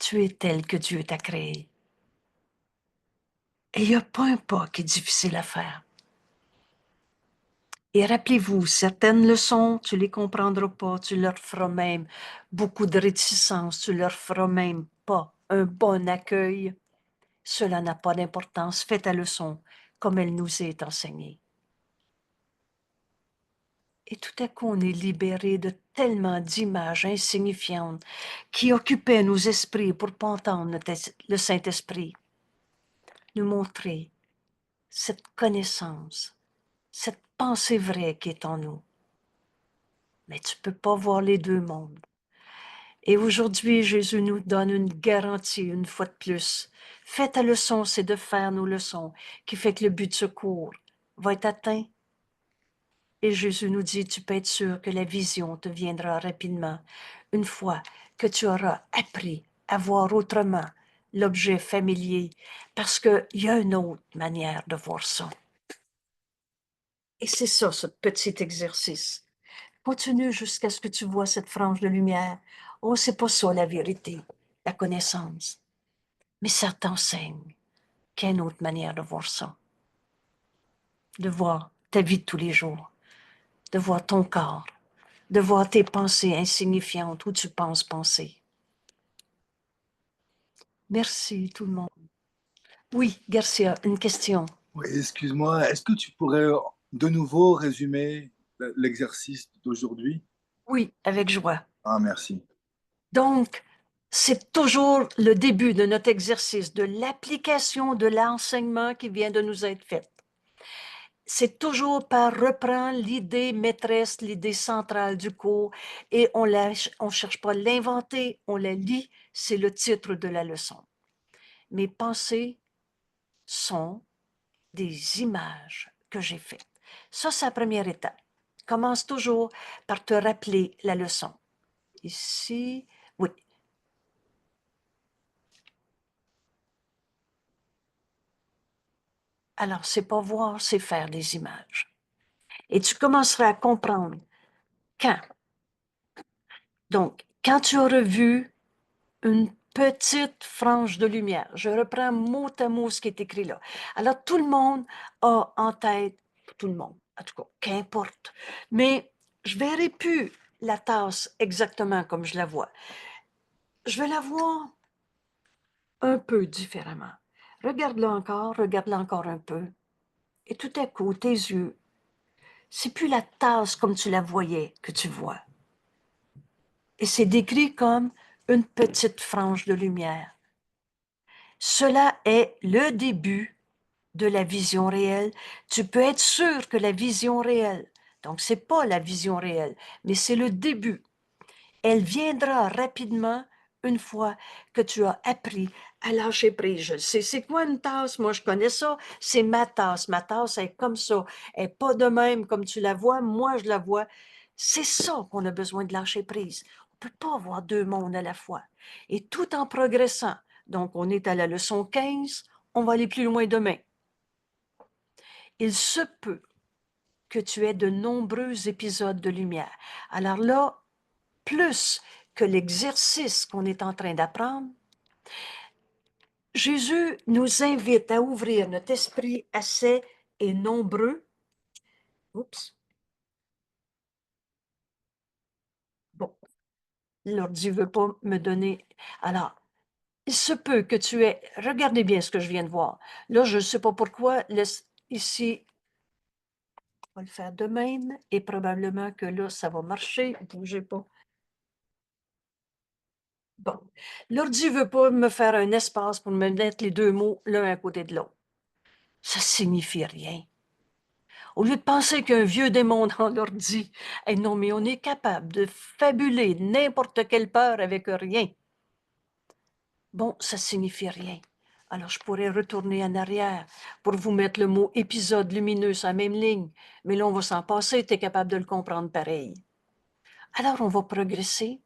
Tu es tel que Dieu t'a créé. Et il n'y a pas un pas qui est difficile à faire. Et rappelez-vous, certaines leçons, tu les comprendras pas, tu leur feras même beaucoup de réticence, tu leur feras même pas un bon accueil. Cela n'a pas d'importance. Fais ta leçon comme elle nous est enseignée. Et tout à coup, on est libéré de tellement d'images insignifiantes qui occupaient nos esprits pour pas entendre le Saint-Esprit nous montrer cette connaissance, cette pensée vraie qui est en nous. Mais tu peux pas voir les deux mondes. Et aujourd'hui, Jésus nous donne une garantie une fois de plus. Fais ta leçon, c'est de faire nos leçons, qui fait que le but de ce cours va être atteint. Et Jésus nous dit, tu peux être sûr que la vision te viendra rapidement, une fois que tu auras appris à voir autrement l'objet familier, parce qu'il y a une autre manière de voir ça. Et c'est ça, ce petit exercice. Continue jusqu'à ce que tu vois cette frange de lumière. Oh, c'est pas ça la vérité, la connaissance. Mais ça t'enseigne qu'il y a une autre manière de voir ça. De voir ta vie de tous les jours, de voir ton corps, de voir tes pensées insignifiantes où tu penses penser. Merci tout le monde. Oui, Garcia, une question. Oui, excuse-moi, est-ce que tu pourrais de nouveau résumer l'exercice d'aujourd'hui? Oui, avec joie. Ah, merci. Donc, c'est toujours le début de notre exercice, de l'application de l'enseignement qui vient de nous être fait. C'est toujours par reprendre l'idée maîtresse, l'idée centrale du cours, et on cherche pas à l'inventer, on la lit, c'est le titre de la leçon. Mes pensées sont des images que j'ai faites. Ça, c'est la première étape. Commence toujours par te rappeler la leçon. Ici, oui. Alors, c'est pas voir, c'est faire des images. Et tu commenceras à comprendre quand. Donc, quand tu auras vu une petite frange de lumière, je reprends mot à mot ce qui est écrit là. Alors, tout le monde a en tête, tout le monde, en tout cas, qu'importe, mais je verrai plus la tasse exactement comme je la vois. Je vais la voir un peu différemment. Regarde-la encore un peu. Et tout à coup, tes yeux, c'est plus la tasse comme tu la voyais que tu vois. Et c'est décrit comme une petite frange de lumière. Cela est le début de la vision réelle. Tu peux être sûr que la vision réelle, donc c'est pas la vision réelle, mais c'est le début. Elle viendra rapidement une fois que tu as appris à lâcher prise. Je sais, c'est quoi une tasse? Moi, je connais ça. C'est ma tasse. Ma tasse est comme ça. Elle n'est pas de même comme tu la vois. Moi, je la vois. C'est ça qu'on a besoin de lâcher prise. On ne peut pas avoir deux mondes à la fois. Et tout en progressant. Donc, on est à la leçon 15. On va aller plus loin demain. Il se peut que tu aies de nombreux épisodes de lumière. Alors là, plus que l'exercice qu'on est en train d'apprendre, Jésus nous invite à ouvrir notre esprit assez et nombreux. Oups. Bon, l'ordi ne veut pas me donner. Alors, il se peut que tu aies. Regardez bien ce que je viens de voir. Là, je ne sais pas pourquoi. Ici, on va le faire de même et probablement que là, ça va marcher. Bougez pas. Bon, l'ordi ne veut pas me faire un espace pour me mettre les deux mots l'un à côté de l'autre. Ça signifie rien. Au lieu de penser qu'un vieux démon dans l'ordi, hey non, mais on est capable de fabuler n'importe quelle peur avec rien. Bon, ça signifie rien. Alors, je pourrais retourner en arrière pour vous mettre le mot épisode lumineux sur la même ligne, mais là, on va s'en passer, tu es capable de le comprendre pareil. Alors, on va progresser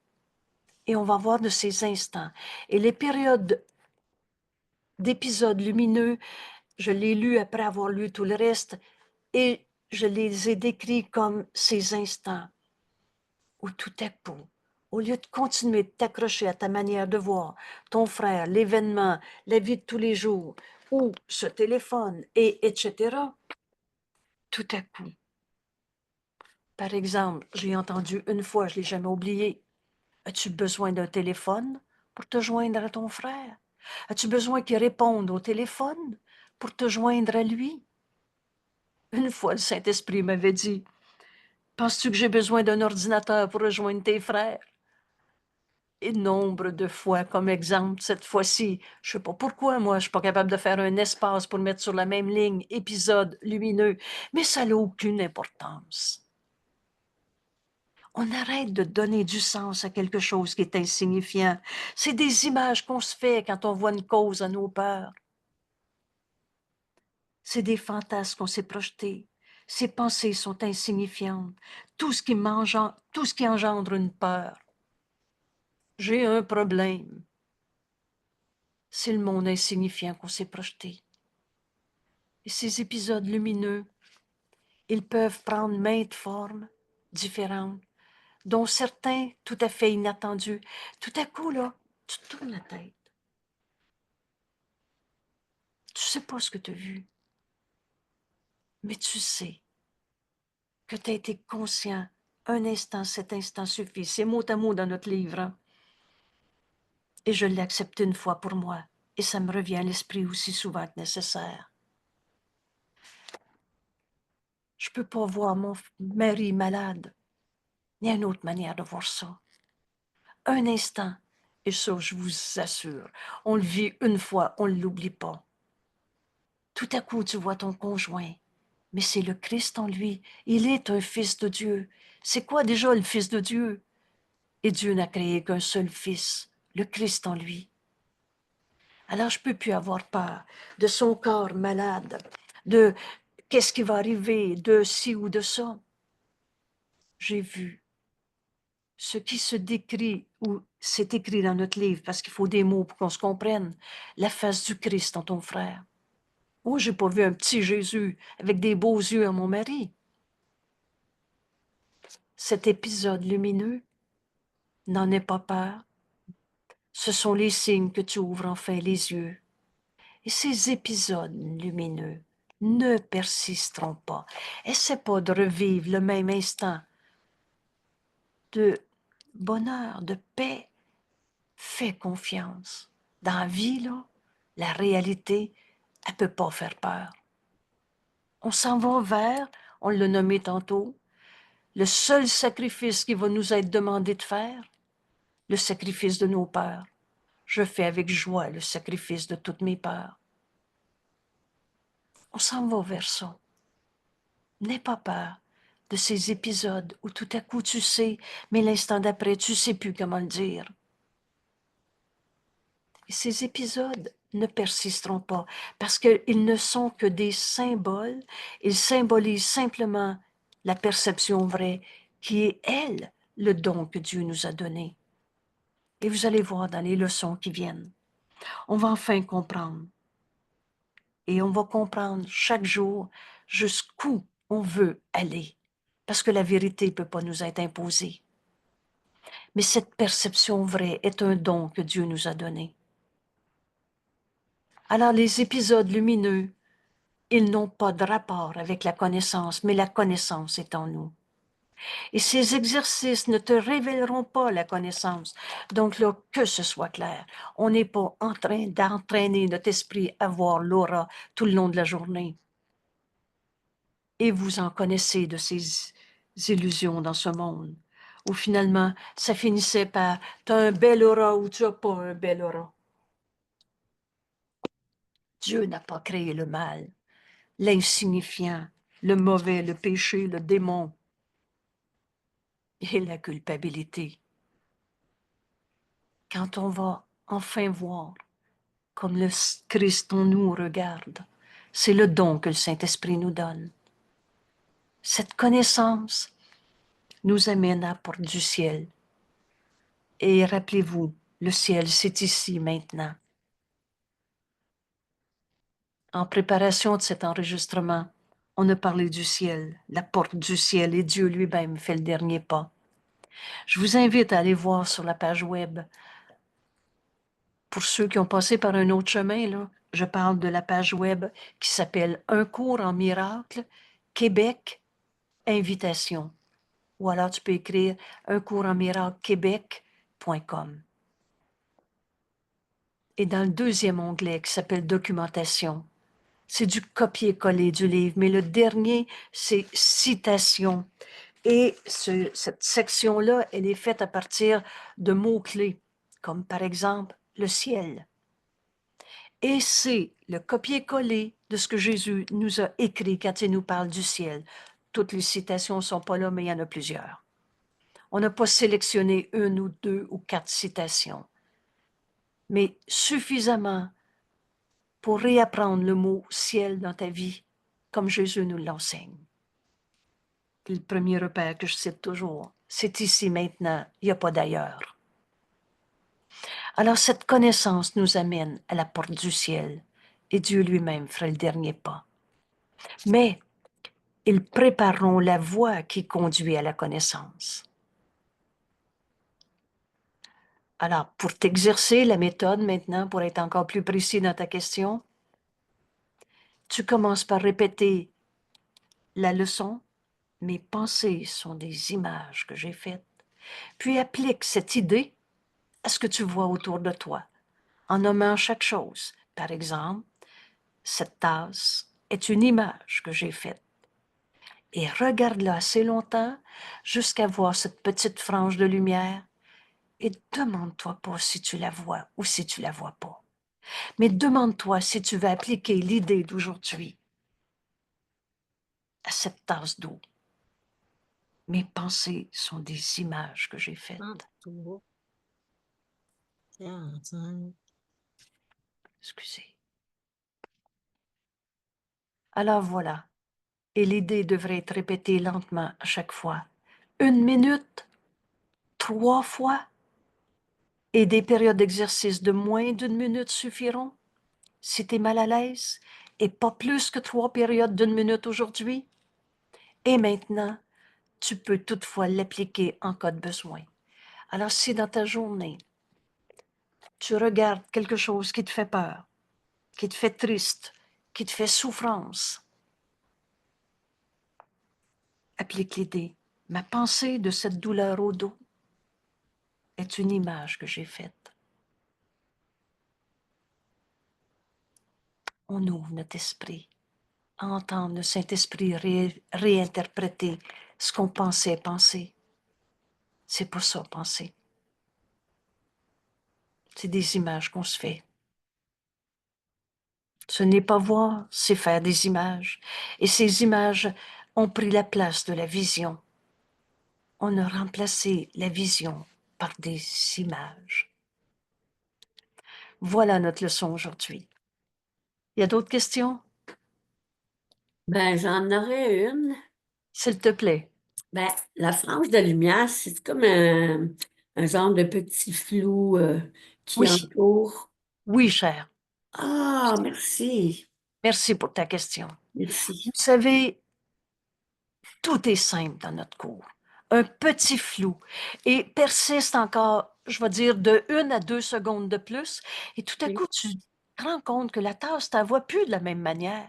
et on va voir de ces instants. Et les périodes d'épisodes lumineux, je l'ai lu après avoir lu tout le reste, et je les ai décrits comme ces instants où tout à coup, au lieu de continuer de t'accrocher à ta manière de voir ton frère, l'événement, la vie de tous les jours, ou ce téléphone, et etc., tout à coup, par exemple, j'ai entendu une fois, je ne l'ai jamais oublié, as-tu besoin d'un téléphone pour te joindre à ton frère? As-tu besoin qu'il réponde au téléphone pour te joindre à lui? Une fois, le Saint-Esprit m'avait dit, penses-tu que j'ai besoin d'un ordinateur pour rejoindre tes frères? Et nombre de fois, comme exemple, cette fois-ci, je ne sais pas pourquoi, moi, je ne suis pas capable de faire un espace pour mettre sur la même ligne épisode lumineux, mais ça n'a aucune importance. On arrête de donner du sens à quelque chose qui est insignifiant. C'est des images qu'on se fait quand on voit une cause à nos peurs. C'est des fantasmes qu'on s'est projetés. Ces pensées sont insignifiantes. Tout ce qui engendre une peur. J'ai un problème. C'est le monde insignifiant qu'on s'est projeté. Et ces épisodes lumineux, ils peuvent prendre maintes formes différentes, dont certains tout à fait inattendus. Tout à coup, là, tu te tournes la tête. Tu ne sais pas ce que tu as vu, mais tu sais que tu as été conscient un instant, cet instant suffit. C'est mot à mot dans notre livre. Hein? Et je l'ai accepté une fois pour moi. Et ça me revient à l'esprit aussi souvent que nécessaire. Je ne peux pas voir mon mari malade. Il y a une autre manière de voir ça. Un instant, et ça, je vous assure, on le vit une fois, on ne l'oublie pas. Tout à coup, tu vois ton conjoint, mais c'est le Christ en lui. Il est un fils de Dieu. C'est quoi déjà le fils de Dieu? Et Dieu n'a créé qu'un seul fils, le Christ en lui. Alors, je ne peux plus avoir peur de son corps malade, de qu'est-ce qui va arriver, de ci ou de ça. J'ai vu ce qui se décrit, ou c'est écrit dans notre livre, parce qu'il faut des mots pour qu'on se comprenne, la face du Christ en ton frère. Oh, j'ai pas vu un petit Jésus avec des beaux yeux à mon mari. Cet épisode lumineux, n'en aie pas peur. Ce sont les signes que tu ouvres enfin les yeux. Et ces épisodes lumineux ne persisteront pas. Essaie pas de revivre le même instant de bonheur, de paix. Fais confiance. Dans la vie, là, la réalité, elle peut pas faire peur. On s'en va vers, on l'a nommé tantôt, le seul sacrifice qui va nous être demandé de faire, le sacrifice de nos peurs. Je fais avec joie le sacrifice de toutes mes peurs. On s'en va vers ça. N'aie pas peur de ces épisodes où tout à coup tu sais, mais l'instant d'après, tu sais plus comment le dire. Et ces épisodes ne persisteront pas parce qu'ils ne sont que des symboles. Ils symbolisent simplement la perception vraie qui est, elle, le don que Dieu nous a donné. Et vous allez voir dans les leçons qui viennent, on va enfin comprendre. Et on va comprendre chaque jour jusqu'où on veut aller. Parce que la vérité ne peut pas nous être imposée. Mais cette perception vraie est un don que Dieu nous a donné. Alors les épisodes lumineux, ils n'ont pas de rapport avec la connaissance, mais la connaissance est en nous. Et ces exercices ne te révéleront pas la connaissance. Donc là, que ce soit clair, on n'est pas en train d'entraîner notre esprit à voir l'aura tout le long de la journée. Et vous en connaissez de ces illusions dans ce monde, où finalement, ça finissait par « tu as un bel aura ou tu n'as pas un bel aura ». Dieu n'a pas créé le mal, l'insignifiant, le mauvais, le péché, le démon et la culpabilité. Quand on va enfin voir comme le Christ en nous regarde, c'est le don que le Saint-Esprit nous donne. Cette connaissance nous amène à la porte du ciel. Et rappelez-vous, le ciel, c'est ici maintenant. En préparation de cet enregistrement, on a parlé du ciel, la porte du ciel, et Dieu lui-même fait le dernier pas. Je vous invite à aller voir sur la page web. Pour ceux qui ont passé par un autre chemin, là, je parle de la page web qui s'appelle Un cours en miracle, Québec, invitation. Ou alors tu peux écrire Un cours en miracle, Québec.com. Et dans le deuxième onglet qui s'appelle Documentation, c'est du copier-coller du livre, mais le dernier, c'est citation. Et cette section-là, elle est faite à partir de mots-clés, comme par exemple le ciel. Et c'est le copier-coller de ce que Jésus nous a écrit quand il nous parle du ciel. Toutes les citations ne sont pas là, mais il y en a plusieurs. On n'a pas sélectionné une ou deux ou quatre citations, mais suffisamment pour réapprendre le mot ciel dans ta vie, comme Jésus nous l'enseigne. Le premier repère que je cite toujours, c'est ici maintenant, il n'y a pas d'ailleurs. Alors cette connaissance nous amène à la porte du ciel et Dieu lui-même fera le dernier pas. Mais ils prépareront la voie qui conduit à la connaissance. Alors, pour t'exercer la méthode maintenant, pour être encore plus précis dans ta question, tu commences par répéter la leçon. Mes pensées sont des images que j'ai faites. Puis applique cette idée à ce que tu vois autour de toi, en nommant chaque chose. Par exemple, cette tasse est une image que j'ai faite. Et regarde-la assez longtemps jusqu'à voir cette petite frange de lumière et demande-toi pas si tu la vois ou si tu la vois pas. Mais demande-toi si tu vas appliquer l'idée d'aujourd'hui à cette tasse d'eau. Mes pensées sont des images que j'ai faites. Excusez. Alors voilà. Et l'idée devrait être répétée lentement à chaque fois. 1 minute, 3 fois. Et des périodes d'exercice de moins d'1 minute suffiront. Si tu es mal à l'aise, et pas plus que 3 périodes d'1 minute aujourd'hui. Et maintenant, tu peux toutefois l'appliquer en cas de besoin. Alors, si dans ta journée, tu regardes quelque chose qui te fait peur, qui te fait triste, qui te fait souffrance, applique l'idée. Ma pensée de cette douleur au dos est une image que j'ai faite. On ouvre notre esprit à entendre le Saint-Esprit réinterpréter ce qu'on pensait penser. C'est pas ça, penser. C'est des images qu'on se fait. Ce n'est pas voir, c'est faire des images. Et ces images ont pris la place de la vision. On a remplacé la vision par des images. Voilà notre leçon aujourd'hui. Il y a d'autres questions? Ben, j'en aurais une. S'il te plaît. Ben, la frange de lumière, c'est comme un genre de petit flou qui Oui, entoure. oui, cher. Ah, merci. Merci pour ta question. Merci. Vous savez, tout est simple dans notre cours. Un petit flou et persiste encore, je vais dire, de 1 à 2 secondes de plus. Et tout à Oui. coup, tu te rends compte que la tasse ne voit plus de la même manière.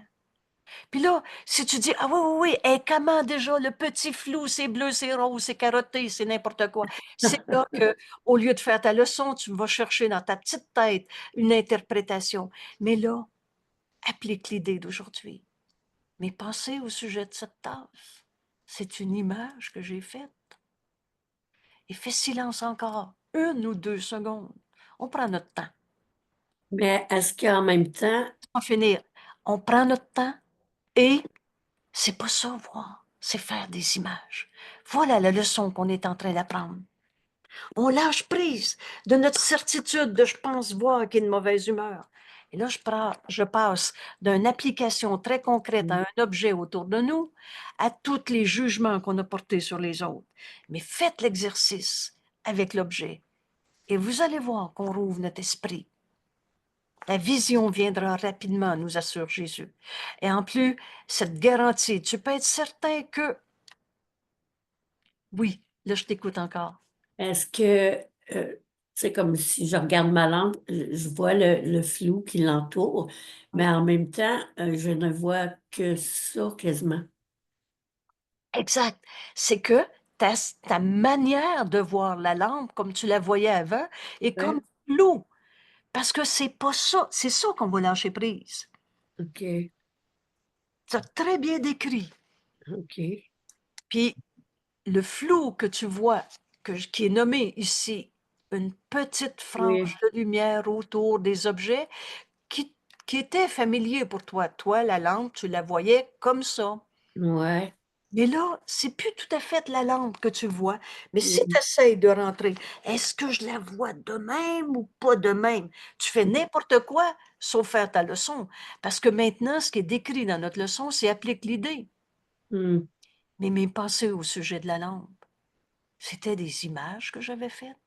Puis là, si tu dis, ah oui, oui, oui, et comment déjà le petit flou, c'est bleu, c'est rose, c'est carotté, c'est n'importe quoi. C'est là que, au lieu de faire ta leçon, tu vas chercher dans ta petite tête une interprétation. Mais là, applique l'idée d'aujourd'hui. Mes pensées au sujet de cette tasse, c'est une image que j'ai faite. Et fais silence encore, 1 ou 2 secondes. On prend notre temps. Mais est-ce qu'en même temps, On va finir. On prend notre temps et c'est pas ça voir, c'est faire des images. Voilà la leçon qu'on est en train d'apprendre. On lâche prise de notre certitude de je pense voir qu'il y a une mauvaise humeur. Et là, je passe d'une application très concrète à un objet autour de nous à tous les jugements qu'on a portés sur les autres. Mais faites l'exercice avec l'objet et vous allez voir qu'on rouvre notre esprit. La vision viendra rapidement, nous assure Jésus. Et en plus, cette garantie, tu peux être certain que... Oui, là, je t'écoute encore. est-ce que, c'est comme si je regarde ma lampe, je vois le flou qui l'entoure, mais en même temps, je ne vois que ça quasiment. Exact. C'est que ta manière de voir la lampe, comme tu la voyais avant, est Ouais. comme floue. Parce que c'est pas ça. C'est ça qu'on va lâcher prise. OK, Tu as très bien décrit. OK. Puis le flou que tu vois, qui est nommé ici, une petite Oui, frange de lumière autour des objets qui, qui était familier pour toi. Toi, la lampe, tu la voyais comme ça. ouais. Mais là, c'est plus tout à fait la lampe que tu vois. Mais si tu Mmh. essaies de rentrer, est-ce que je la vois de même ou pas de même? Tu fais n'importe quoi sauf faire ta leçon. Parce que maintenant, ce qui est décrit dans notre leçon, c'est applique l'idée. Mmh. Mais mes pensées au sujet de la lampe, c'était des images que j'avais faites.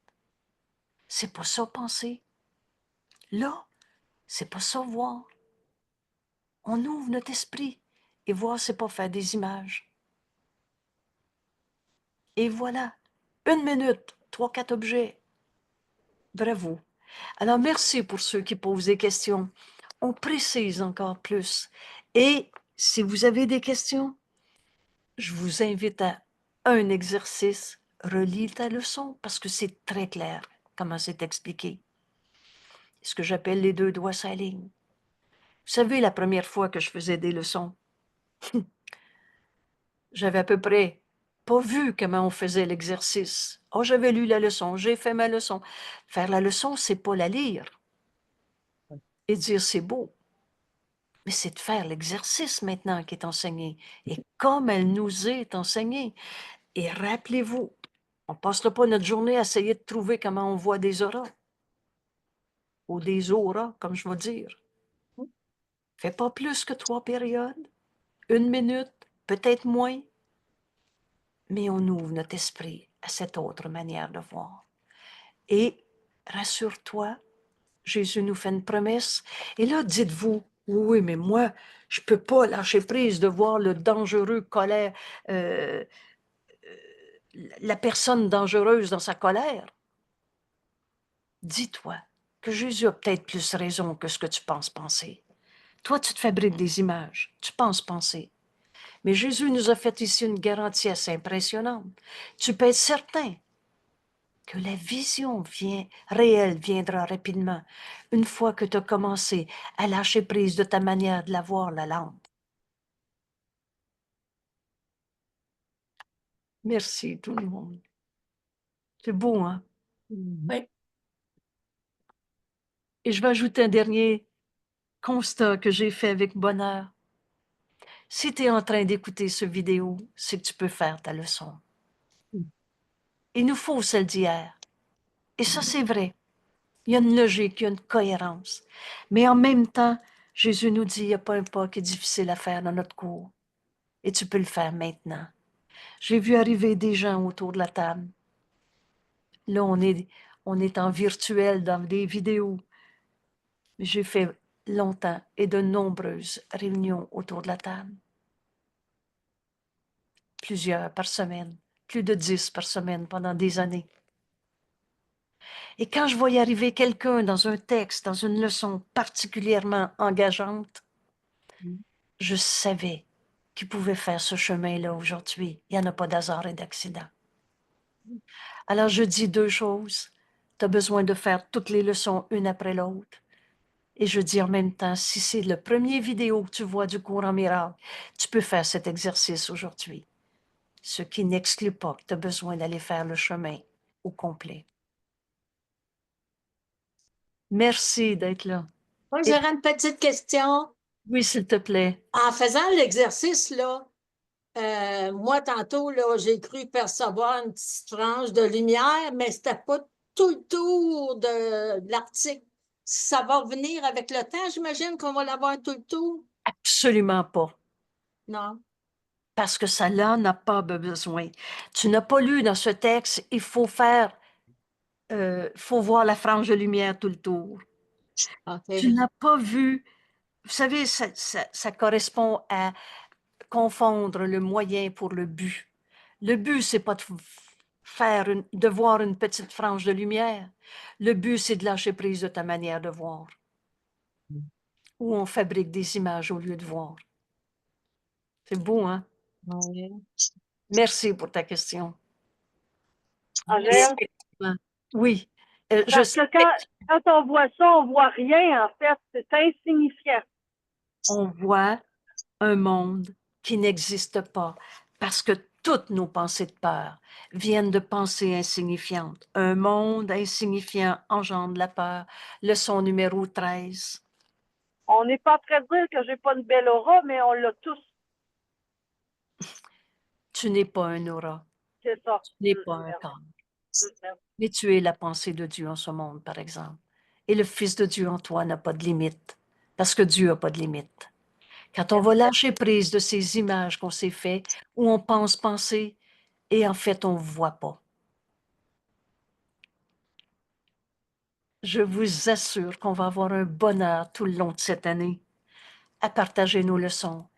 C'est pas ça penser. Là, c'est pas ça voir. On ouvre notre esprit et voir, c'est pas faire des images. Et voilà, 1 minute, 3, 4 objets. Bravo. Alors, merci pour ceux qui posent des questions. On précise encore plus. Et si vous avez des questions, je vous invite à un exercice. Relis ta leçon parce que c'est très clair comment c'est expliqué. Ce que j'appelle les 2 doigts sur la ligne. Vous savez, la première fois que je faisais des leçons, j'avais à peu près pas vu comment on faisait l'exercice. Oh, j'avais lu la leçon, j'ai fait ma leçon. Faire la leçon, c'est pas la lire et dire c'est beau. Mais c'est de faire l'exercice maintenant qui est enseigné. Et comme elle nous est enseignée. Et rappelez-vous, on ne passera pas notre journée à essayer de trouver comment on voit des auras. Ou des auras, comme je vais dire. Fais pas plus que 3 périodes, 1 minute, peut-être moins. Mais on ouvre notre esprit à cette autre manière de voir. Et rassure-toi, Jésus nous fait une promesse. Et là, dites-vous, Oui, mais moi, je peux pas lâcher prise de voir le dangereux colère, la personne dangereuse dans sa colère. Dis-toi que Jésus a peut-être plus raison que ce que tu penses penser. Toi, tu te fabriques des images, tu penses penser. Mais Jésus nous a fait ici une garantie assez impressionnante. Tu peux être certain que la vision réelle viendra rapidement une fois que tu as commencé à lâcher prise de ta manière de la voir, la lampe. Merci tout le monde. C'est beau, hein? Oui. Et je vais ajouter un dernier constat que j'ai fait avec bonheur. Si tu es en train d'écouter ce vidéo, c'est que tu peux faire ta leçon. Il nous faut celle d'hier. Et ça, c'est vrai. Il y a une logique, il y a une cohérence. Mais en même temps, Jésus nous dit, il n'y a pas un pas qui est difficile à faire dans notre cours. Et tu peux le faire maintenant. J'ai vu arriver des gens autour de la table. Là, on est en virtuel dans des vidéos. J'ai fait longtemps et de nombreuses réunions autour de la table. Plusieurs par semaine, plus de 10 par semaine pendant des années. Et quand je voyais arriver quelqu'un dans un texte, dans une leçon particulièrement engageante, je savais qu'il pouvait faire ce chemin-là aujourd'hui. Il n'y en a pas d'hasard et d'accident. Alors je dis deux choses. Tu as besoin de faire toutes les leçons une après l'autre. Et je dis en même temps, si c'est le premier vidéo que tu vois du cours en miracle, tu peux faire cet exercice aujourd'hui. Ce qui n'exclut pas que tu as besoin d'aller faire le chemin au complet. Merci d'être là. Moi, j'aurais une petite question. Oui, s'il te plaît. En faisant l'exercice, là, moi, tantôt, là, j'ai cru percevoir une petite frange de lumière, mais c'était pas tout le tour de l'article. Ça va venir avec le temps, j'imagine qu'on va l'avoir tout le tour? Absolument pas. Non. Parce que ça là n'a pas besoin. Tu n'as pas lu dans ce texte, il faut voir la frange de lumière tout le tour. OK. Tu n'as pas vu, vous savez, ça correspond à confondre le moyen pour le but. Le but, c'est pas de voir une petite frange de lumière. Le but, c'est de lâcher prise de ta manière de voir. Où on fabrique des images au lieu de voir. C'est beau, hein? Ouais. Merci pour ta question. Angèle, Oui, je parce sais que quand on voit ça, on voit rien, en fait. C'est insignifiant. on voit un monde qui n'existe pas parce que toutes nos pensées de peur viennent de pensées insignifiantes. Un monde insignifiant engendre la peur. Leçon numéro 13. On n'est pas en train de dire que j'ai pas une belle aura, mais on l'a tous. Tu n'es pas un aura, C'est ça. tu n'es pas un corps, mais tu es la pensée de Dieu en ce monde, par exemple. Et le Fils de Dieu en toi n'a pas de limite, parce que Dieu n'a pas de limite. Quand on va lâcher prise de ces images qu'on s'est fait, où on pense penser, et en fait, on ne voit pas. Je vous assure qu'on va avoir un bonheur tout le long de cette année à partager nos leçons.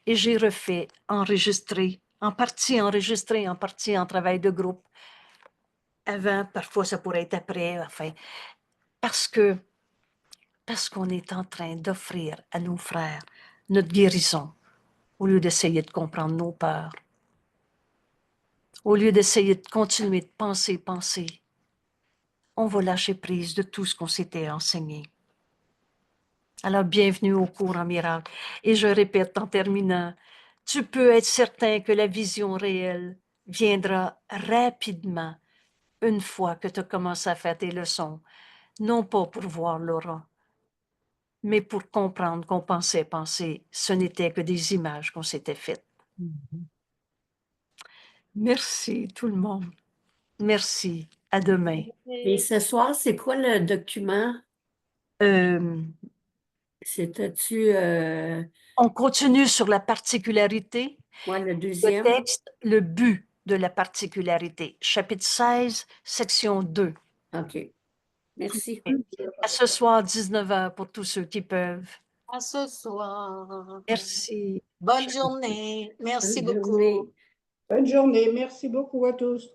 Et j'ai refait, enregistré, en partie en travail de groupe. Avant, parfois ça pourrait être après, enfin, parce qu'on est en train d'offrir à nos frères notre guérison, au lieu d'essayer de comprendre nos peurs, au lieu d'essayer de continuer de penser, on va lâcher prise de tout ce qu'on s'était enseigné. Alors, bienvenue au cours en miracle. Et je répète en terminant, tu peux être certain que la vision réelle viendra rapidement une fois que tu as commencé à faire tes leçons, non pas pour voir l'aura, mais pour comprendre qu'on pensait penser, ce n'était que des images qu'on s'était faites. Merci tout le monde. Merci. À demain. Et ce soir, c'est quoi le document? C'était-tu On continue sur la particularité. le Le deuxième? texte, le but de la particularité. Chapitre 16, section 2. OK. Merci. À ce soir, 19h pour tous ceux qui peuvent. À ce soir. Merci. Bonne journée. Merci Bonne beaucoup. journée. Bonne journée. Merci beaucoup à tous.